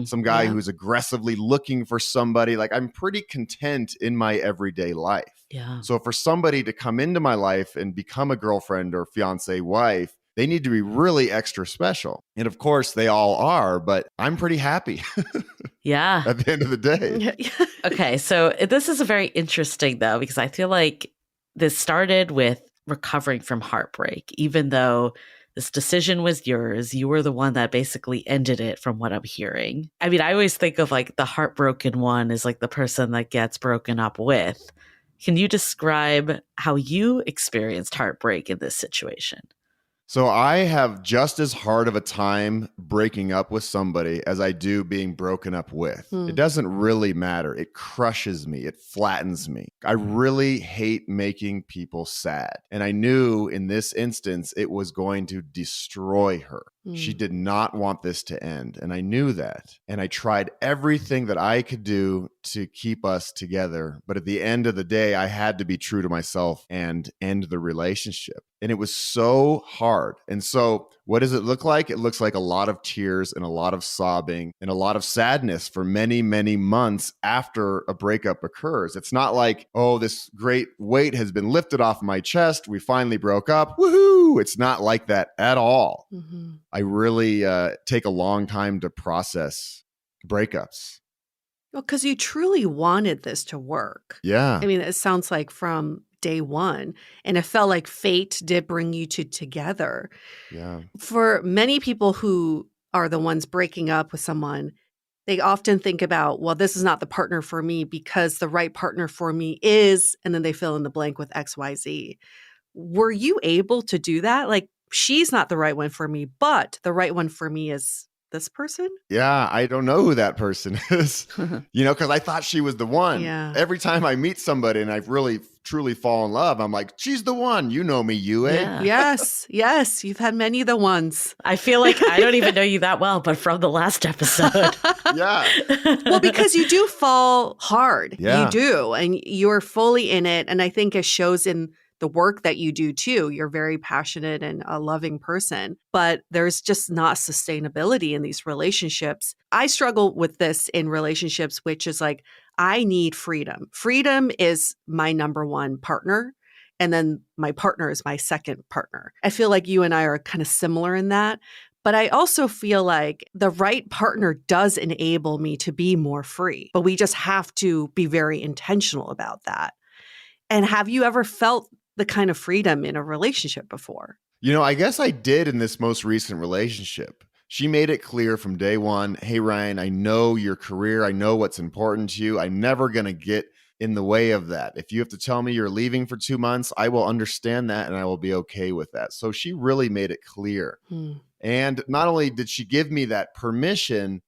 some guy Yeah. who's aggressively looking for somebody. Like, I'm pretty content in my everyday life. Yeah. So for somebody to come into my life and become a girlfriend or fiance wife, they need to be really extra special. And of course they all are, but I'm pretty happy Yeah. at the end of the day. Okay, so this is a very interesting though, because I feel like this started with recovering from heartbreak, even though this decision was yours. You were the one that basically ended it, from what I'm hearing. I mean, I always think of like the heartbroken one is like the person that gets broken up with. Can you describe how you experienced heartbreak in this situation? So I have just as hard of a time breaking up with somebody as I do being broken up with. It doesn't really matter. It crushes me. It flattens me. I really hate making people sad. And I knew in this instance, it was going to destroy her. She did not want this to end. And I knew that. And I tried everything that I could do to keep us together. But at the end of the day, I had to be true to myself and end the relationship. And it was so hard. And so what does it look like? It looks like a lot of tears and a lot of sobbing and a lot of sadness for many, many months after a breakup occurs. It's not like, oh, this great weight has been lifted off my chest. We finally broke up. Woohoo! It's not like that at all. I really take a long time to process breakups. Well, because you truly wanted this to work. Yeah. I mean, it sounds like from day one, and it felt like fate did bring you two together. Yeah. For many people who are the ones breaking up with someone, they often think about, well, this is not the partner for me because the right partner for me is, and then they fill in the blank with XYZ. Were you able to do that? Like, she's not the right one for me, but the right one for me is this person? Yeah, I don't know who that person is, because I thought she was the one. Yeah. Every time I meet somebody and I've really, truly fall in love, I'm like, she's the one. You know me, Yue. Yeah. Yes. You've had many the ones. I feel like I don't even know you that well, but from the last episode. Yeah. Well, because you do fall hard. Yeah. You do. And you're fully in it. And I think it shows in the work that you do too. You're very passionate and a loving person, but there's just not sustainability in these relationships. I struggle with this in relationships, which is like, I need freedom. Freedom is my number one partner. And then my partner is my second partner. I feel like you and I are kind of similar in that. But I also feel like the right partner does enable me to be more free, but we just have to be very intentional about that. And have you ever felt the kind of freedom in a relationship before? I guess I did in this most recent relationship. She made it clear from day one, hey, Ryan, I know your career. I know what's important to you. I'm never going to get in the way of that. If you have to tell me you're leaving for 2 months, I will understand that and I will be okay with that. So she really made it clear. And not only did she give me that permission,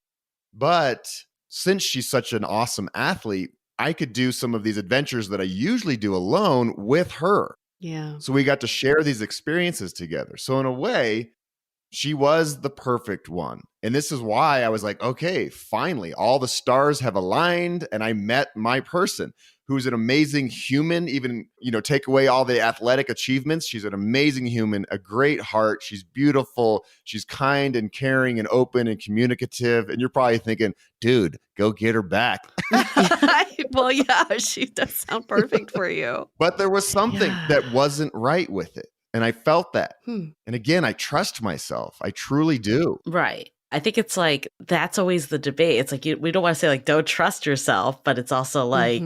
but since she's such an awesome athlete, I could do some of these adventures that I usually do alone with her. Yeah. So we got to share these experiences together. So in a way, she was the perfect one. And this is why I was like, okay, finally, all the stars have aligned and I met my person who's an amazing human, even, take away all the athletic achievements. She's an amazing human, a great heart. She's beautiful. She's kind and caring and open and communicative. And you're probably thinking, dude, go get her back. Well, yeah, she does sound perfect for you. But there was something that wasn't right with it. And I felt that. And again, I trust myself. I truly do. Right. I think it's like, that's always the debate. It's like, we don't want to say like, don't trust yourself, but it's also like,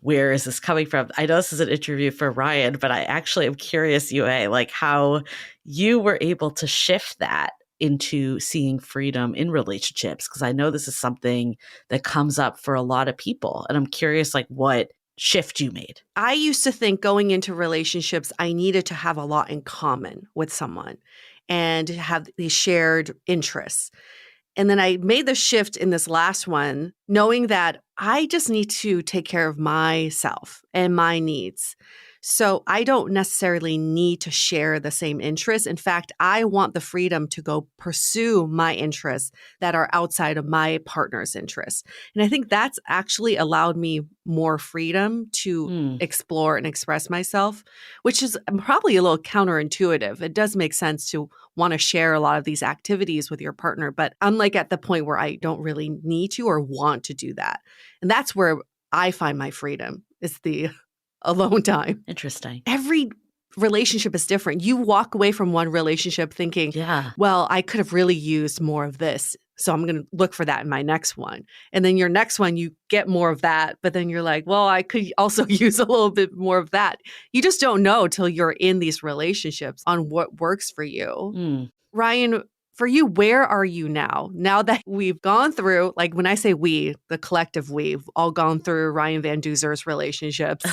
where is this coming from? I know this is an interview for Ryan, but I actually am curious, Yue, like how you were able to shift that into seeing freedom in relationships. Because I know this is something that comes up for a lot of people. And I'm curious, like, what shift you made. I used to think going into relationships, I needed to have a lot in common with someone. and have these shared interests. And then I made the shift in this last one, knowing that I just need to take care of myself and my needs. So I don't necessarily need to share the same interests. In fact, I want the freedom to go pursue my interests that are outside of my partner's interests. And I think that's actually allowed me more freedom to Mm, explore and express myself, which is probably a little counterintuitive. It does make sense to want to share a lot of these activities with your partner, but I'm like at the point where I don't really need to or want to do that. And that's where I find my freedom is the alone time. interesting. Every relationship is different. You walk away from one relationship thinking, Yeah. well, I could have really used more of this. So I'm going to look for that in my next one. And then your next one, you get more of that. But then you're like, well, I could also use a little bit more of that. You just don't know till you're in these relationships on what works for you. Mm. Ryan, for you, where are you now? Now that we've gone through, like when I say we, the collective we've all gone through Ryan Van Duzer's relationships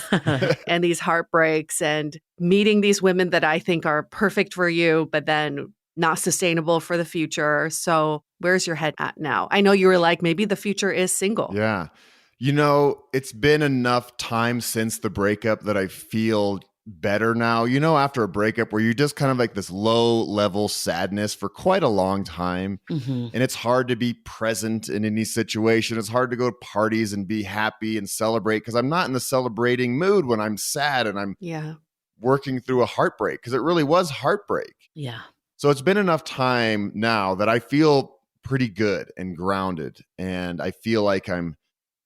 and these heartbreaks and meeting these women that I think are perfect for you, but then not sustainable for the future. So where's your head at now? I know you were like, maybe the future is single. Yeah. It's been enough time since the breakup that I feel better now. After a breakup where you just kind of like this low level sadness for quite a long time. Hmm. And it's hard to be present in any situation. It's hard to go to parties and be happy and celebrate because I'm not in the celebrating mood when I'm sad and I'm Yeah. working through a heartbreak because it really was heartbreak. Yeah. So it's been enough time now that I feel pretty good and grounded. And I feel like I'm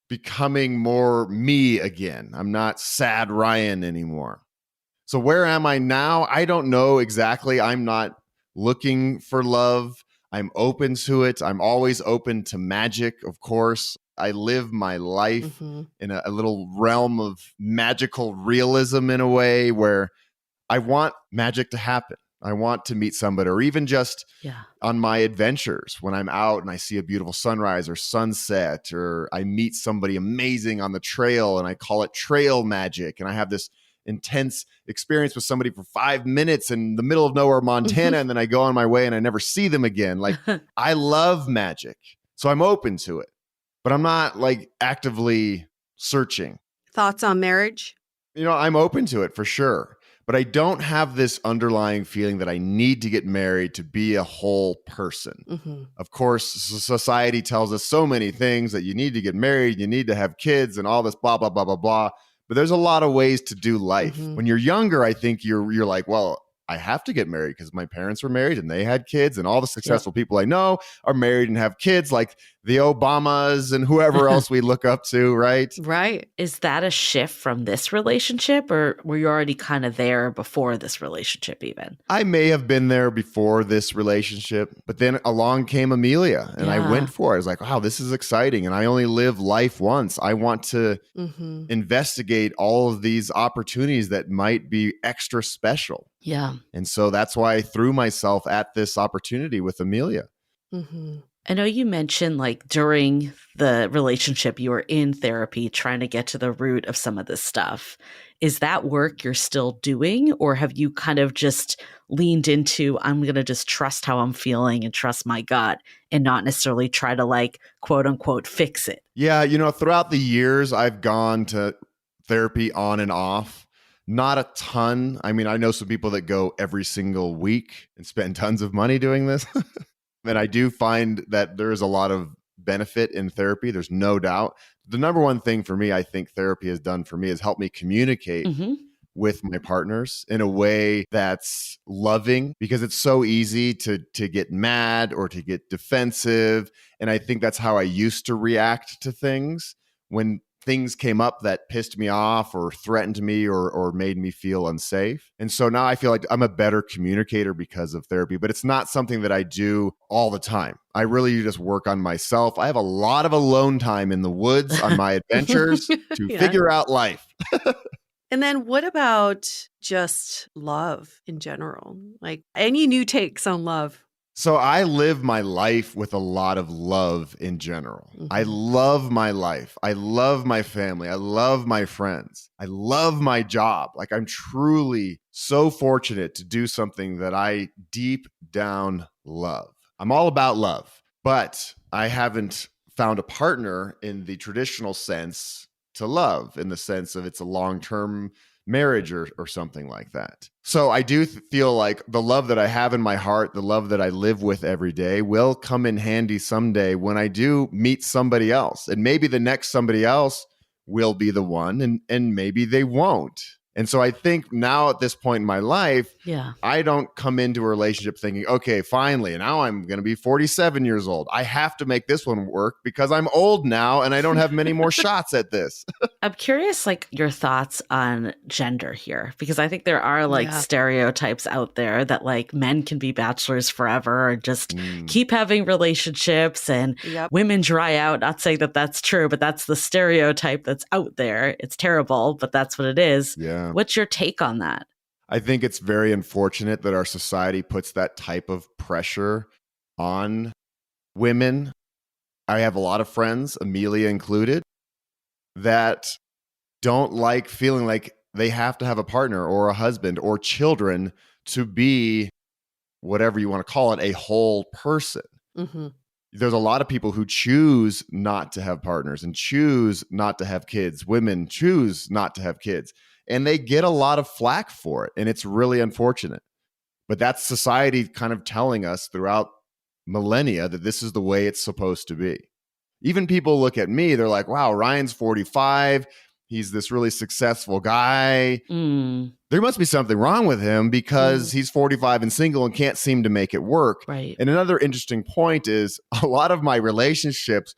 becoming more me again. I'm not sad Ryan anymore. So where am I now? I don't know exactly. I'm not looking for love. I'm open to it. I'm always open to magic, of course. I live my life Hmm. in a little realm of magical realism in a way where I want magic to happen. I want to meet somebody, or even just Yeah. on my adventures when I'm out and I see a beautiful sunrise or sunset, or I meet somebody amazing on the trail and I call it trail magic. And I have this intense experience with somebody for 5 minutes in the middle of nowhere, Montana. And then I go on my way and I never see them again. Like, I love magic. So I'm open to it, but I'm not like actively searching. Thoughts on marriage? I'm open to it for sure. But I don't have this underlying feeling that I need to get married to be a whole person. Hmm. Of course, society tells us so many things that you need to get married, you need to have kids, and all this blah, blah, blah, blah, blah. But there's a lot of ways to do life. Hmm. When you're younger, I think you're like, well, I have to get married because my parents were married and they had kids, and all the successful people I know are married and have kids, like the Obamas and whoever else we look up to, right? Right. Is that a shift from this relationship, or were you already kind of there before this relationship even? I may have been there before this relationship, but then along came Amelia and I Yeah. went for it. I was like, wow, this is exciting. And I only live life once. I want to Hmm. investigate all of these opportunities that might be extra special. Yeah. And so that's why I threw myself at this opportunity with Amelia. Hmm. I know you mentioned like during the relationship, you were in therapy trying to get to the root of some of this stuff. Is that work you're still doing, or have you kind of just leaned into, I'm going to just trust how I'm feeling and trust my gut and not necessarily try to like, quote unquote, fix it? Yeah, throughout the years, I've gone to therapy on and off. Not a ton. I mean, I know some people that go every single week and spend tons of money doing this. And I do find that there is a lot of benefit in therapy. There's no doubt. The number one thing for me, I think therapy has done for me is help me communicate Hmm. with my partners in a way that's loving, because it's so easy to get mad or to get defensive. And I think that's how I used to react to things when things came up that pissed me off or threatened me or made me feel unsafe. And so now I feel like I'm a better communicator because of therapy, but it's not something that I do all the time. I really just work on myself. I have a lot of alone time in the woods on my adventures to Yeah. figure out life. And then what about just love in general? Like any new takes on love? So I live my life with a lot of love in general. I Mhm. love my life. I love my family. I love my friends. I love my job. Like I'm truly so fortunate to do something that I deep down love. I'm all about love, but I haven't found a partner in the traditional sense to love, in the sense of it's a long-term marriage or something like that. So I do feel like the love that I have in my heart, the love that I live with every day will come in handy someday when I do meet somebody else. And maybe the next somebody else will be the one and maybe they won't. And so I think now at this point in my life, Yeah. I don't come into a relationship thinking, okay, finally, now I'm going to be 47 years old. I have to make this one work because I'm old now and I don't have many more shots at this. I'm curious, like, your thoughts on gender here, because I think there are like Yeah. stereotypes out there that like men can be bachelors forever or just Mm, keep having relationships and Yep. women dry out. Not saying that that's true, but that's the stereotype that's out there. It's terrible, but that's what it is. yeah. What's your take on that? I think it's very unfortunate that our society puts that type of pressure on women. I have a lot of friends, Amelia included, that don't like feeling like they have to have a partner or a husband or children to be whatever you want to call it, a whole person. Hmm. There's a lot of people who choose not to have partners and choose not to have kids. Women choose not to have kids, and they get a lot of flack for it. And it's really unfortunate. But that's society kind of telling us throughout millennia that this is the way it's supposed to be. Even people look at me, they're like, wow, Ryan's 45. He's this really successful guy. Mm, There must be something wrong with him because Mm. he's 45 and single and can't seem to make it work. right. And another interesting point is a lot of my relationships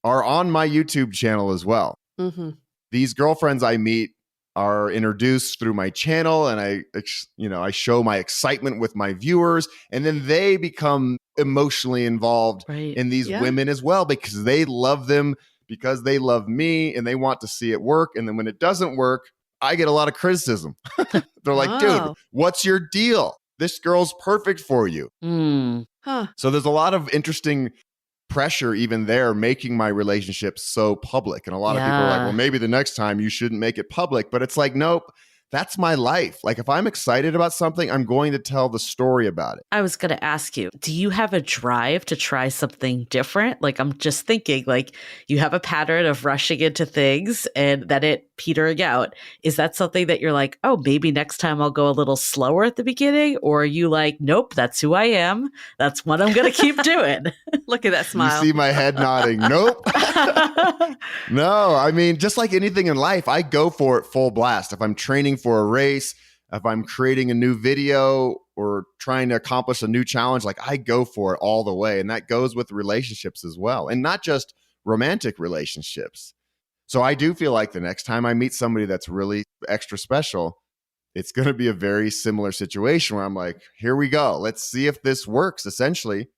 are on my YouTube channel as well. Hmm. These girlfriends I meet are introduced through my channel, and I show my excitement with my viewers, and then they become emotionally involved Right. in these Yeah. women as well because they love them, because they love me, and they want to see it work. And then when it doesn't work, I get a lot of criticism. They're like, dude, Oh. what's your deal? This girl's perfect for you. Mm, Huh. So there's a lot of interesting pressure even there making my relationship so public. And a lot of people are like, well, yeah. maybe the next time you shouldn't make it public. But it's like, nope, that's my life. Like if I'm excited about something, I'm going to tell the story about it. I was going to ask you, do you have a drive to try something different? Like, I'm just thinking, like, you have a pattern of rushing into things and then it petering out. Is that something that you're like, oh, maybe next time I'll go a little slower at the beginning? Or are you like, nope, that's who I am. That's what I'm going to keep doing? Look at that You smile. see my head nodding. Nope. No, I mean, just like anything in life, I go for it full blast. If I'm training for a race, if I'm creating a new video or trying to accomplish a new challenge, like I go for it all the way. And that goes with relationships as well. And not just romantic relationships. So I do feel like the next time I meet somebody that's really extra special, it's going to be a very similar situation where I'm like, here we go. Let's see if this works, essentially,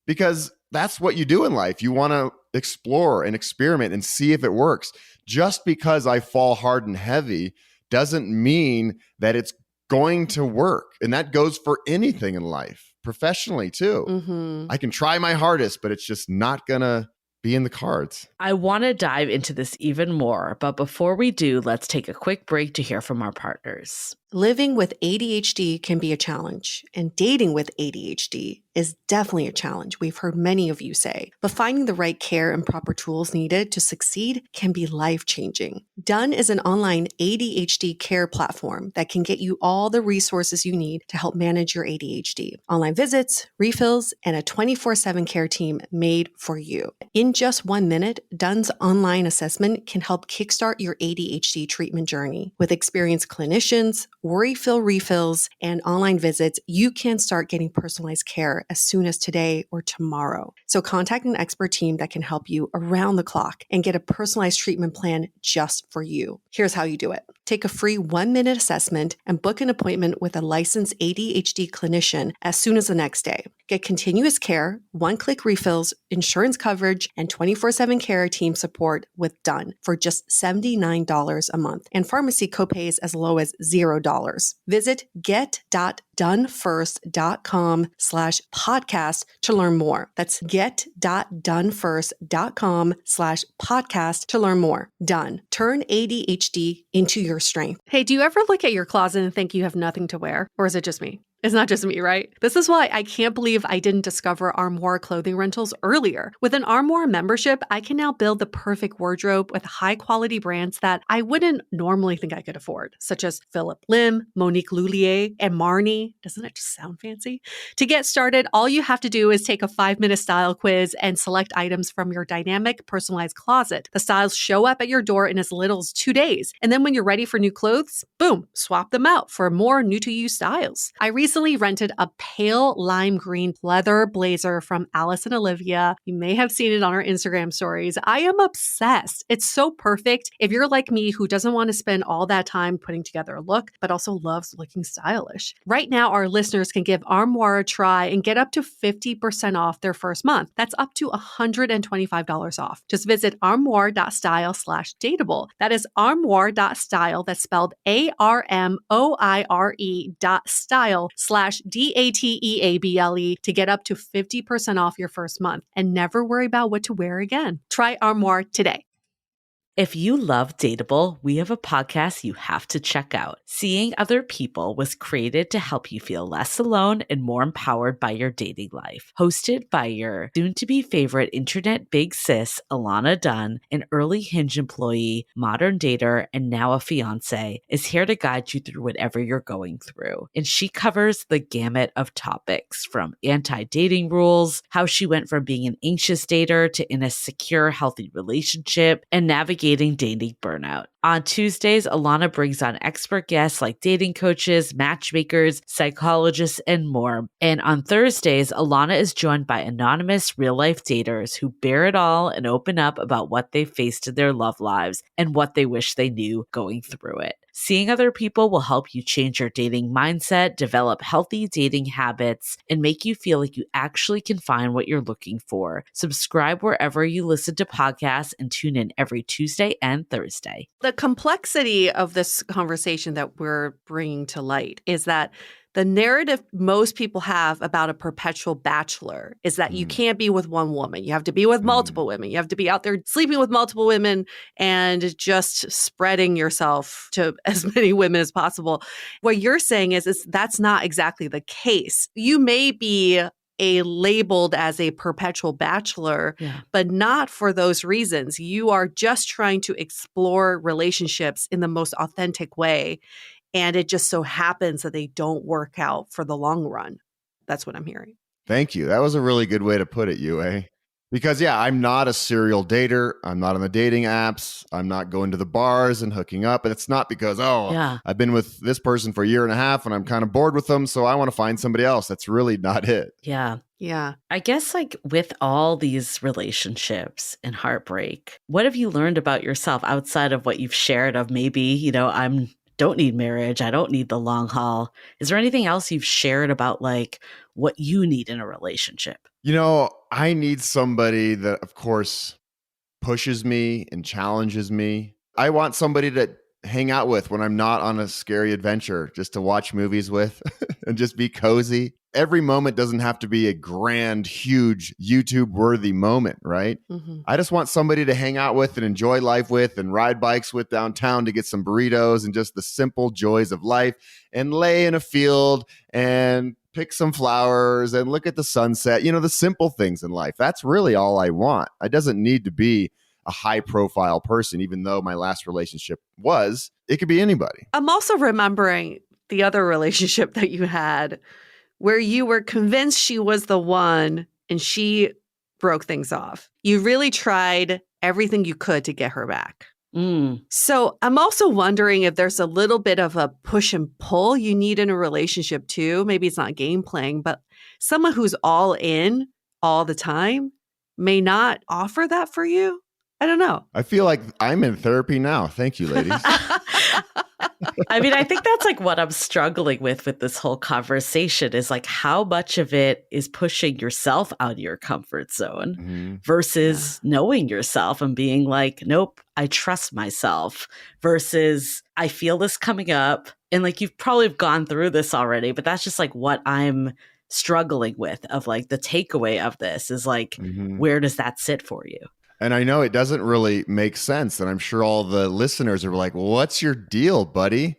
because that's what you do in life. You want to explore and experiment and see if it works. Just because I fall hard and heavy doesn't mean that it's going to work. And that goes for anything in life, professionally too. Hmm. I can try my hardest, but it's just not going to be in the cards. I want to dive into this even more, but before we do, let's take a quick break to hear from our partners. Living with ADHD can be a challenge, and dating with ADHD is definitely a challenge, we've heard many of you say. But finding the right care and proper tools needed to succeed can be life-changing. Done is an online ADHD care platform that can get you all the resources you need to help manage your ADHD. Online visits, refills, and a 24/7 care team made for you. In just 1 minute, Dunn's online assessment can help kickstart your ADHD treatment journey. With experienced clinicians, worry fill refills, and online visits, you can start getting personalized care as soon as today or tomorrow. So contact an expert team that can help you around the clock and get a personalized treatment plan just for you. Here's how you do it. Take a free 1-minute assessment and book an appointment with a licensed ADHD clinician as soon as the next day. Get continuous care, one-click refills, insurance coverage, and 24/7 care team support with Done for just $79 a month, and pharmacy copays as low as $0. Visit get.donefirst.com/podcast to learn more. That's get.donefirst.com/podcast to learn more. Done. Turn ADHD into your strength. Hey, do you ever look at your closet and think you have nothing to wear? Or is it just me? It's not just me, right? This is why I can't believe I didn't discover Armoire clothing rentals earlier. With an Armoire membership, I can now build the perfect wardrobe with high-quality brands that I wouldn't normally think I could afford, such as Philip Lim, Monique Lhuillier, and Marni. Doesn't it just sound fancy? To get started, all you have to do is take a 5-minute style quiz and select items from your dynamic, personalized closet. The styles show up at your door in as little as 2 days. And then when you're ready for new clothes, boom, swap them out for more new-to-you styles. I recently rented a pale lime green leather blazer from Alice and Olivia. You may have seen it on our Instagram stories. I am obsessed. It's so perfect if you're like me who doesn't want to spend all that time putting together a look, but also loves looking stylish. Right now, our listeners can give Armoire a try and get up to 50% off their first month. That's up to $125 off. Just visit armoire.style/dateable. That is armoire.style. That's spelled ARMOIRE.style/DATEABLE to get up to 50% off your first month and never worry about what to wear again. Try Armoire today. If you love Dateable, we have a podcast you have to check out. Seeing Other People was created to help you feel less alone and more empowered by your dating life. Hosted by your soon-to-be favorite internet big sis, Alana Dunn, an early Hinge employee, modern dater, and now a fiance, is here to guide you through whatever you're going through. And she covers the gamut of topics, from anti-dating rules, how she went from being an anxious dater to in a secure, healthy relationship, and navigating dating burnout. On Tuesdays, Alana brings on expert guests like dating coaches, matchmakers, psychologists, and more. And on Thursdays, Alana is joined by anonymous real-life daters who bear it all and open up about what they faced in their love lives and what they wish they knew going through it. Seeing Other People will help you change your dating mindset, develop healthy dating habits, and make you feel like you actually can find what you're looking for. Subscribe wherever you listen to podcasts and tune in every Tuesday and Thursday. The complexity of this conversation that we're bringing to light is that the narrative most people have about a perpetual bachelor is that you can't be with one woman. You have to be with multiple women. You have to be out there sleeping with multiple women and just spreading yourself to as many women as possible. What you're saying is that's not exactly the case. You may be labeled as a perpetual bachelor, but not for those reasons. You are just trying to explore relationships in the most authentic way. And it just so happens that they don't work out for the long run. That's what I'm hearing. Thank you. That was a really good way to put it, Yue. Because, I'm not a serial dater. I'm not on the dating apps. I'm not going to the bars and hooking up. And it's not because, I've been with this person for a year and a half and I'm kind of bored with them, so I want to find somebody else. That's really not it. Yeah. Yeah. I guess with all these relationships and heartbreak, what have you learned about yourself outside of what you've shared of maybe, I'm don't need marriage. I don't need the long haul. Is there anything else you've shared about what you need in a relationship? I need somebody that, of course, pushes me and challenges me. I want somebody to hang out with when I'm not on a scary adventure, just to watch movies with and just be cozy. Every moment doesn't have to be a grand, huge, YouTube-worthy moment, right? I just want somebody to hang out with and enjoy life with and ride bikes with downtown to get some burritos and just the simple joys of life and lay in a field and pick some flowers and look at the sunset. The simple things in life. That's really all I want. I doesn't need to be a high-profile person, even though my last relationship was. It could be anybody. I'm also remembering the other relationship that you had where you were convinced she was the one and she broke things off. You really tried everything you could to get her back. So I'm also wondering if there's a little bit of a push and pull you need in a relationship too. Maybe it's not game playing, but someone who's all in all the time may not offer that for you. I don't know. I feel like I'm in therapy now. Thank you, ladies. I mean, I think that's like what I'm struggling with this whole conversation is like how much of it is pushing yourself out of your comfort zone Mhm. versus knowing yourself and being like, nope, I trust myself versus I feel this coming up. And like you've probably gone through this already, but that's just like what I'm struggling with of like the takeaway of this is like, Mhm. where does that sit for you? And I know it doesn't really make sense. And I'm sure all the listeners are like, well, what's your deal, buddy?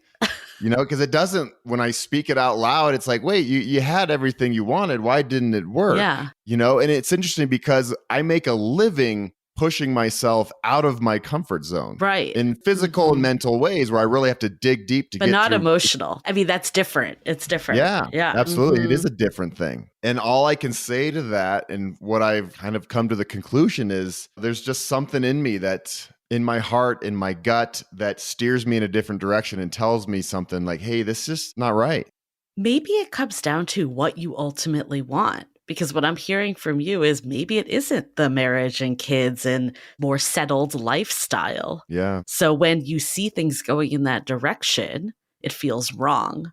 Because it doesn't, when I speak it out loud, it's like, wait, you had everything you wanted. Why didn't it work? Yeah. And it's interesting because I make a living pushing myself out of my comfort zone. Right. In physical and mental ways where I really have to dig deep to But get not through. emotional. I mean, that's different. It's different. Yeah, Yeah. absolutely. It is a different thing. And all I can say to that, and what I've kind of come to the conclusion is there's just something in me that in my heart, in my gut, that steers me in a different direction and tells me something like, hey, this is just not right. Maybe it comes down to what you ultimately want. Because what I'm hearing from you is maybe it isn't the marriage and kids and more settled lifestyle. Yeah. So when you see things going in that direction, it feels wrong.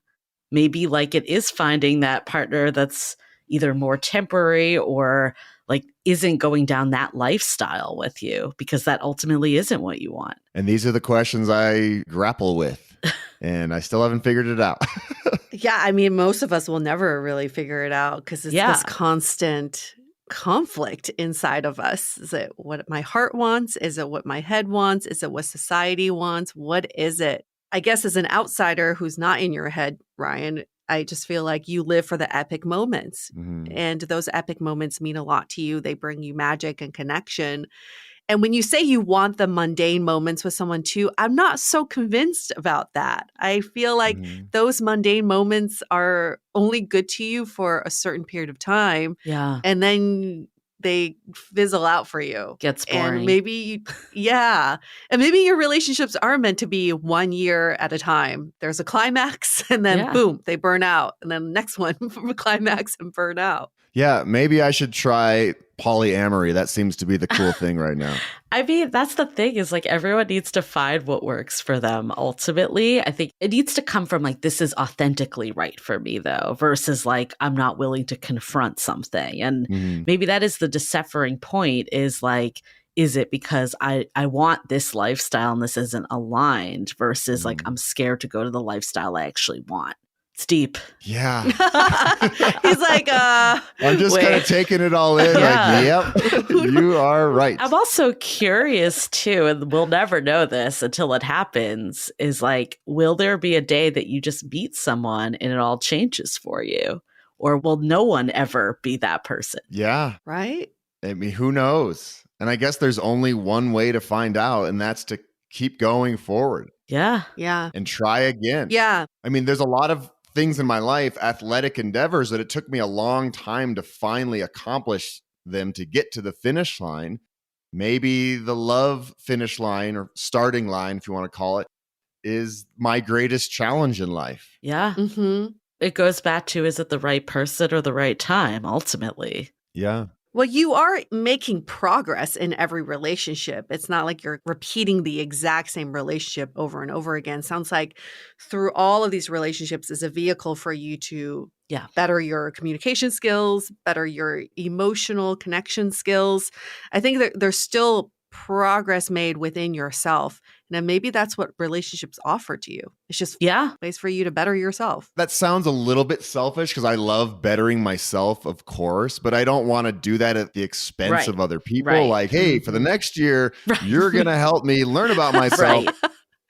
Maybe like it is finding that partner that's either more temporary or like isn't going down that lifestyle with you because that ultimately isn't what you want. And these are the questions I grapple with. And I still haven't figured it out. Yeah, I mean, most of us will never really figure it out because it's this constant conflict inside of us. Is it what my heart wants? Is it what my head wants? Is it what society wants? What is it? I guess as an outsider who's not in your head, Ryan, I just feel like you live for the epic moments. Mhm. And those epic moments mean a lot to you. They bring you magic and connection. And when you say you want the mundane moments with someone too, I'm not so convinced about that. I feel like Mhm. those mundane moments are only good to you for a certain period of time. Yeah. And then they fizzle out for you. Gets boring. And maybe, yeah. And maybe your relationships are meant to be 1 year at a time. There's a climax and then boom, they burn out. And then the next one from a climax and burn out. Yeah, maybe I should try polyamory. That seems to be the cool thing right now. I mean, that's the thing is like everyone needs to find what works for them ultimately. I think it needs to come from like, this is authentically right for me though, versus like, I'm not willing to confront something. And maybe that is the deciphering point is like, is it because I want this lifestyle and this isn't aligned versus like, I'm scared to go to the lifestyle I actually want. It's deep. Yeah. He's like, I'm just kind of taking it all in. Yeah. Like, yep, you are right. I'm also curious too, and we'll never know this until it happens, is like, will there be a day that you just meet someone and it all changes for you? Or will no one ever be that person? Yeah. right? I mean, who knows? And I guess there's only one way to find out, and that's to keep going forward Yeah. Yeah. and try again. Yeah. I mean, there's a lot of things in my life, athletic endeavors, that it took me a long time to finally accomplish them to get to the finish line. Maybe the love finish line or starting line, if you want to call it, is my greatest challenge in life. Yeah. Mm-hmm. It goes back to, is it the right person or the right time ultimately? Yeah. Well, you are making progress in every relationship. It's not like you're repeating the exact same relationship over and over again. Sounds like through all of these relationships is a vehicle for you to better your communication skills, better your emotional connection skills. I think that there's still progress made within yourself. And then maybe that's what relationships offer to you. It's just ways for you to better yourself. That sounds a little bit selfish because I love bettering myself, of course, but I don't want to do that at the expense of other people. Right. Like, hey, for the next year, you're going to help me learn about myself.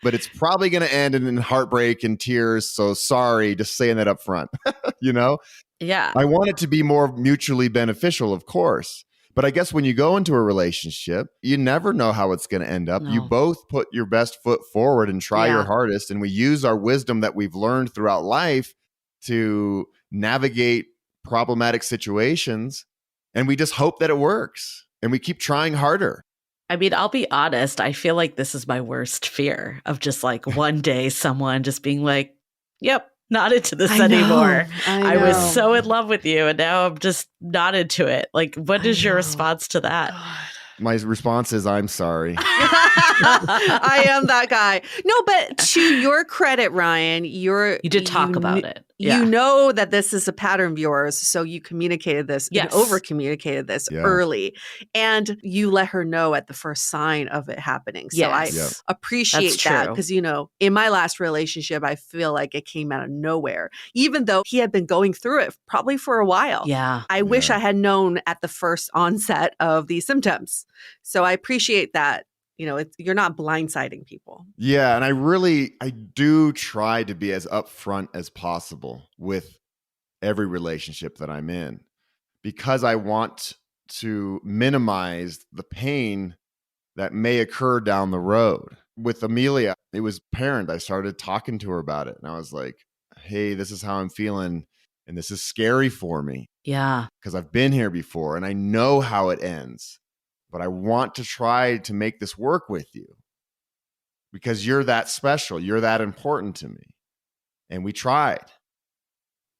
But it's probably going to end in heartbreak and tears. So sorry, just saying that up front. Yeah. I want it to be more mutually beneficial, of course. But I guess when you go into a relationship, you never know how it's going to end up. No. You both put your best foot forward and try your hardest. And we use our wisdom that we've learned throughout life to navigate problematic situations. And we just hope that it works. And we keep trying harder. I mean, I'll be honest. I feel like this is my worst fear of just like one day someone just being like, yep, not into this anymore. I was so in love with you and now I'm just not into it. Like, what is your response to that? My response is, I'm sorry. I am that guy. No, but to your credit, Ryan, You did talk about it. You know that this is a pattern of yours, so you communicated this and over communicated this early, and you let her know at the first sign of it happening. So I appreciate that because, you know, in my last relationship, I feel like it came out of nowhere, even though he had been going through it probably for a while. Yeah. I wish I had known at the first onset of these symptoms. So I appreciate that. You know, you're not blindsiding people. Yeah. And I do try to be as upfront as possible with every relationship that I'm in because I want to minimize the pain that may occur down the road. With Amelia, it was apparent. I started talking to her about it and I was like, hey, this is how I'm feeling. And this is scary for me. Yeah. Because I've been here before and I know how it ends. But I want to try to make this work with you because you're that special. You're that important to me. And we tried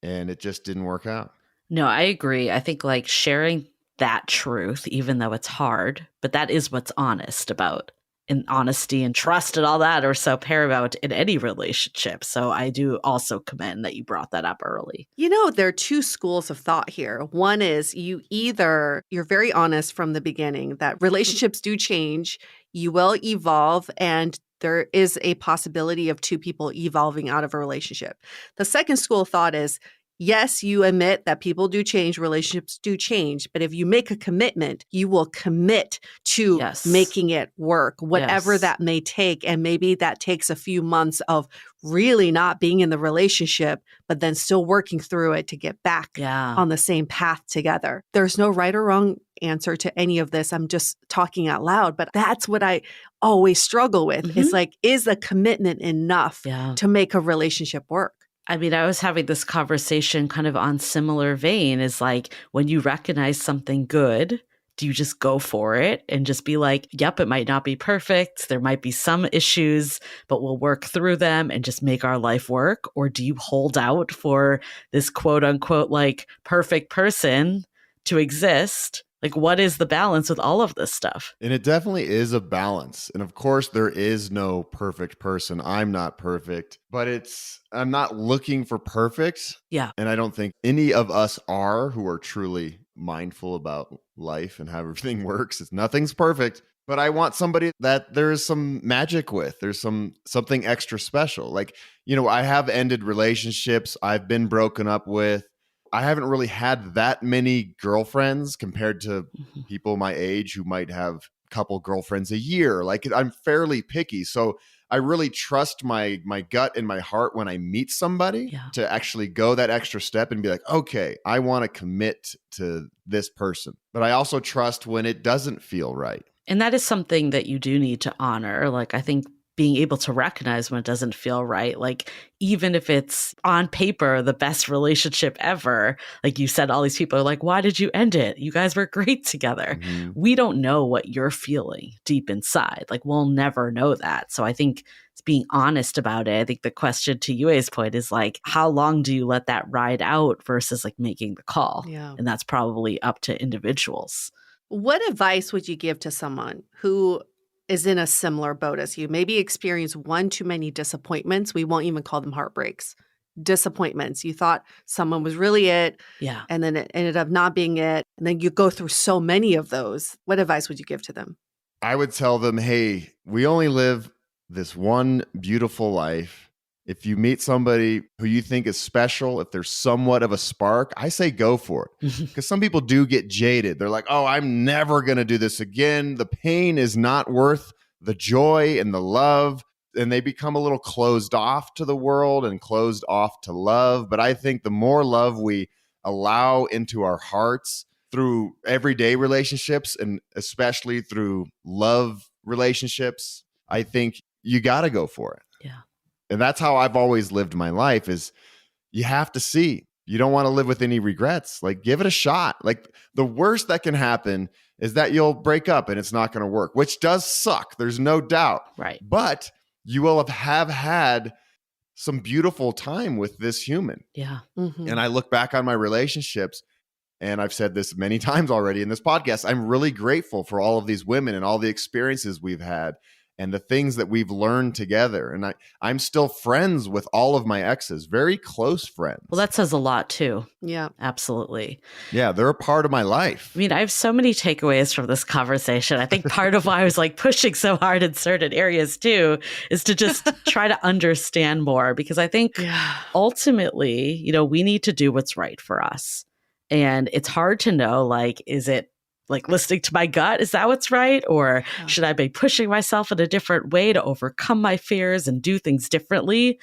and it just didn't work out. No, I agree. I think like sharing that truth, even though it's hard, but that is what's honest about. And honesty and trust and all that are so paramount in any relationship. So I do also commend that you brought that up early. You know, there are two schools of thought here. One is you're very honest from the beginning that relationships do change, you will evolve, and there is a possibility of two people evolving out of a relationship. The second school of thought is, yes, you admit that people do change, relationships do change, but if you make a commitment, you will commit to making it work, whatever that may take. And maybe that takes a few months of really not being in the relationship, but then still working through it to get back on the same path together. There's no right or wrong answer to any of this. I'm just talking out loud, but that's what I always struggle with. Is like, is a commitment enough to make a relationship work? I mean, I was having this conversation kind of on similar vein is like when you recognize something good, do you just go for it and just be like, yep, it might not be perfect. There might be some issues, but we'll work through them and just make our life work? Or do you hold out for this quote unquote, like perfect person to exist? Like, what is the balance with all of this stuff? And it definitely is a balance. And of course, there is no perfect person. I'm not perfect, but I'm not looking for perfect. Yeah. And I don't think any of us are who are truly mindful about life and how everything works. Nothing's perfect, but I want somebody that there's some magic with. There's something extra special. Like, you know, I have ended relationships. I've been broken up with. I haven't really had that many girlfriends compared to people my age who might have a couple girlfriends a year. Like, I'm fairly picky. So I really trust my gut and my heart when I meet somebody to actually go that extra step and be like, okay, I want to commit to this person. But I also trust when it doesn't feel right. And that is something that you do need to honor. Like, I think being able to recognize when it doesn't feel right, like even if it's on paper the best relationship ever, like you said, all these people are like, why did you end it? You guys were great together. We don't know what you're feeling deep inside. Like, we'll never know that. So I think it's being honest about it. I think the question to Yue's point is like, how long do you let that ride out versus like making the call? Yeah. And that's probably up to individuals. What advice would you give to someone who is in a similar boat as you, maybe experience one too many disappointments? We won't even call them heartbreaks. Disappointments. You thought someone was really it, and then it ended up not being it. And then you go through so many of those. What advice would you give to them? I would tell them, hey, we only live this one beautiful life. If you meet somebody who you think is special, if there's somewhat of a spark, I say go for it. Because some people do get jaded. They're like, oh, I'm never going to do this again. The pain is not worth the joy and the love. And they become a little closed off to the world and closed off to love. But I think the more love we allow into our hearts through everyday relationships, and especially through love relationships, I think you got to go for it. Yeah. And that's how I've always lived my life is you have to see. You don't want to live with any regrets. Like, give it a shot. Like, the worst that can happen is that you'll break up and it's not going to work, which does suck. There's no doubt. Right. But you will have had some beautiful time with this human. Yeah. And I look back on my relationships, and I've said this many times already in this podcast, I'm really grateful for all of these women and all the experiences we've had. and the things that we've learned together. And I'm still friends with all of my exes, very close friends. Well, that says a lot too. Yeah. Absolutely. Yeah, they're a part of my life. I mean, I have so many takeaways from this conversation. I think part of why I was like pushing so hard in certain areas too is to just try to understand more, because I think ultimately, you know, we need to do what's right for us. And it's hard to know, like, is it like listening to my gut? Is that what's right? Or should I be pushing myself in a different way to overcome my fears and do things differently?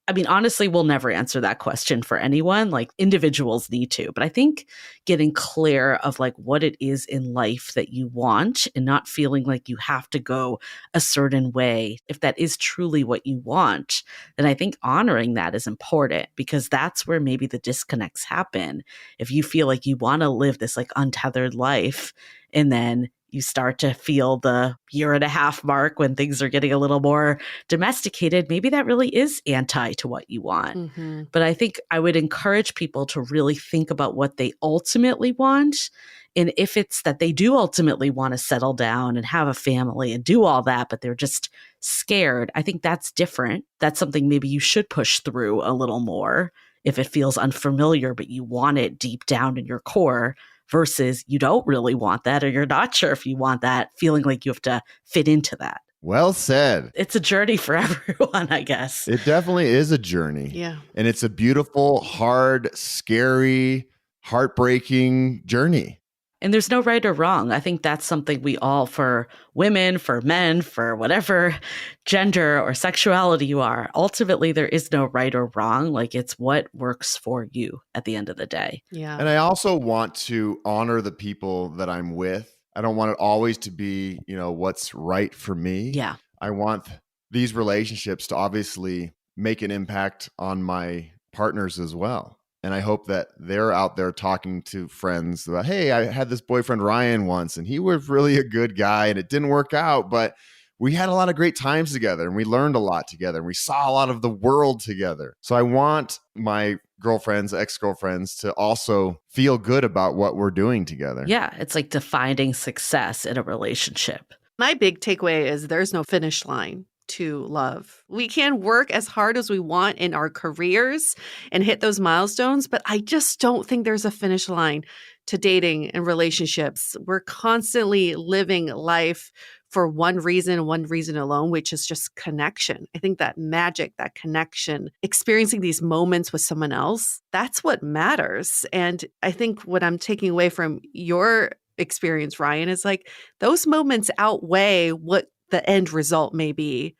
I mean, honestly, we'll never answer that question for anyone. Like, individuals need to. But I think getting clear of like what it is in life that you want and not feeling like you have to go a certain way, if that is truly what you want, then I think honoring that is important, because that's where maybe the disconnects happen. If you feel like you want to live this like untethered life, and then you start to feel the year and a half mark when things are getting a little more domesticated, maybe that really is anti to what you want. Mm-hmm. But I think I would encourage people to really think about what they ultimately want. And if it's that they do ultimately want to settle down and have a family and do all that, but they're just scared, I think that's different. That's something maybe you should push through a little more if it feels unfamiliar, but you want it deep down in your core, versus you don't really want that, or you're not sure if you want that, feeling like you have to fit into that. Well said. It's a journey for everyone, I guess. It definitely is a journey. Yeah. And it's a beautiful, hard, scary, heartbreaking journey. And there's no right or wrong. I think that's something we all, for women, for men, for whatever gender or sexuality you are, ultimately there is no right or wrong. Like, it's what works for you at the end of the day. Yeah. And I also want to honor the people that I'm with. I don't want it always to be, you know, what's right for me. Yeah. I want these relationships to obviously make an impact on my partners as well. And I hope that they're out there talking to friends about, hey, I had this boyfriend Ryan once, and he was really a good guy, and it didn't work out, but we had a lot of great times together, and we learned a lot together, and we saw a lot of the world together. So I want my girlfriends, ex-girlfriends, to also feel good about what we're doing together. Yeah. It's like defining success in a relationship. My big takeaway is there's no finish line to love. We can work as hard as we want in our careers and hit those milestones, but I just don't think there's a finish line to dating and relationships. We're constantly living life for one reason alone, which is just connection. I think that magic, that connection, experiencing these moments with someone else, that's what matters. And I think what I'm taking away from your experience, Ryan, is like those moments outweigh what the end result may be,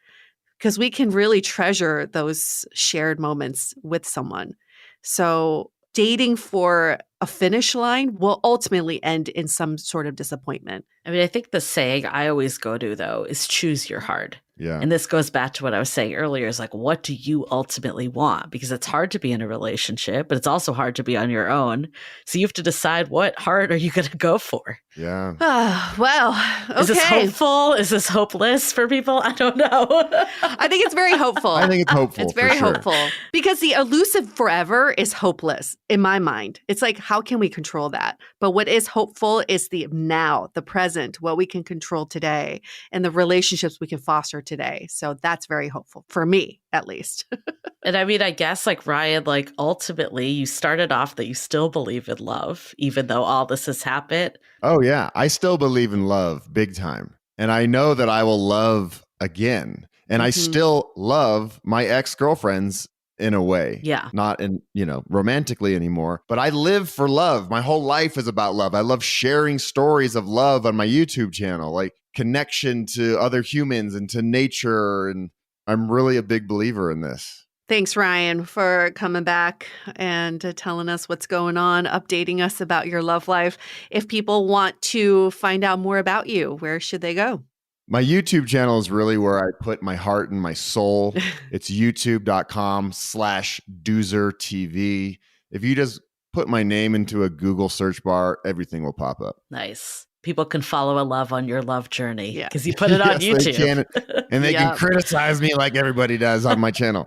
because we can really treasure those shared moments with someone. So dating for a finish line will ultimately end in some sort of disappointment. I mean, I think the saying I always go to, though, is choose your heart. Yeah. And this goes back to what I was saying earlier, is like, what do you ultimately want? Because it's hard to be in a relationship, but it's also hard to be on your own. So you have to decide, what heart are you going to go for? Yeah. Well, okay. Is this hopeful? Is this hopeless for people? I don't know. I think it's very hopeful. I think it's hopeful. It's very for sure. hopeful, because the elusive forever is hopeless in my mind. It's like, how can we control that? But what is hopeful is the now, the present, what we can control today, and the relationships we can foster today. So that's very hopeful for me, at least. And I mean, I guess like Ryan, like ultimately you started off that you still believe in love, even though all this has happened. Oh, yeah. I still believe in love big time. And I know that I will love again. And I still love my ex-girlfriends in a way. Yeah. Not in, romantically anymore. But I live for love. My whole life is about love. I love sharing stories of love on my YouTube channel, like connection to other humans and to nature. And I'm really a big believer in this. Thanks, Ryan, for coming back and telling us what's going on, updating us about your love life. If people want to find out more about you, where should they go? My YouTube channel is really where I put my heart and my soul. It's youtube.com/Duzer TV. If you just put my name into a Google search bar, everything will pop up. Nice. people can follow a love on your love journey Yeah. because you put it on Yes, they YouTube. can. And they can criticize me like everybody does on my channel.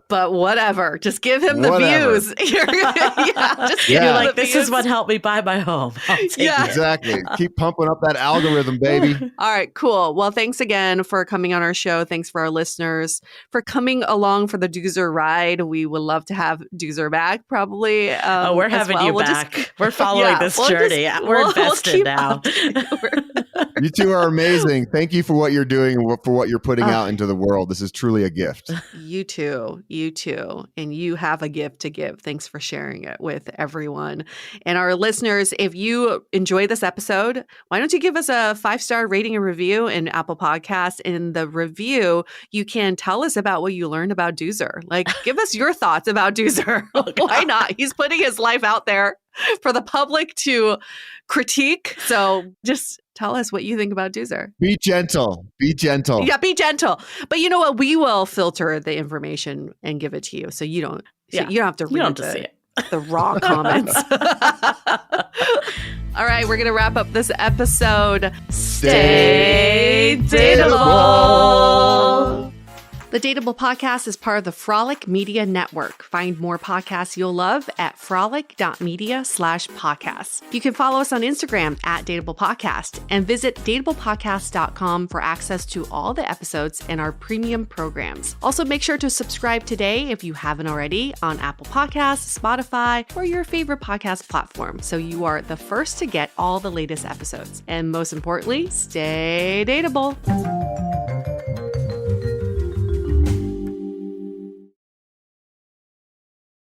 But whatever. Just give him the Whatever. views. Just give Yeah. him You're the like, this views. is what helped me buy my home. I'll take Yeah. it. Exactly. Keep pumping up that algorithm, baby. All right, cool. Well, thanks again for coming on our show. Thanks for our listeners for coming along for the Duzer ride. We would love to have Duzer back, probably. We're as having well. you We'll back. We're following this journey. We're invested keep now. You two are amazing. Thank you for what you're doing and for what you're putting out into the world. This is truly a gift. You too. And you have a gift to give. Thanks for sharing it with everyone. And our listeners, if you enjoyed this episode, why don't you give us a 5-star rating and review in Apple Podcasts? In the review, you can tell us about what you learned about Duzer. Like, give us your thoughts about Duzer. Why not? He's putting his life out there for the public to critique. So just tell us what you think about Duzer. Be gentle. Be gentle. Yeah, be gentle. But you know what? We will filter the information and give it to you. So you don't have to read see it. the raw comments. All right, we're going to wrap up this episode. Stay dateable. The Dateable Podcast is part of the Frolic Media Network. Find more podcasts you'll love at frolic.media/podcasts. You can follow us on Instagram at Dateable Podcast and visit dateablepodcast.com for access to all the episodes and our premium programs. Also, make sure to subscribe today if you haven't already on Apple Podcasts, Spotify, or your favorite podcast platform so you are the first to get all the latest episodes. And most importantly, stay dateable.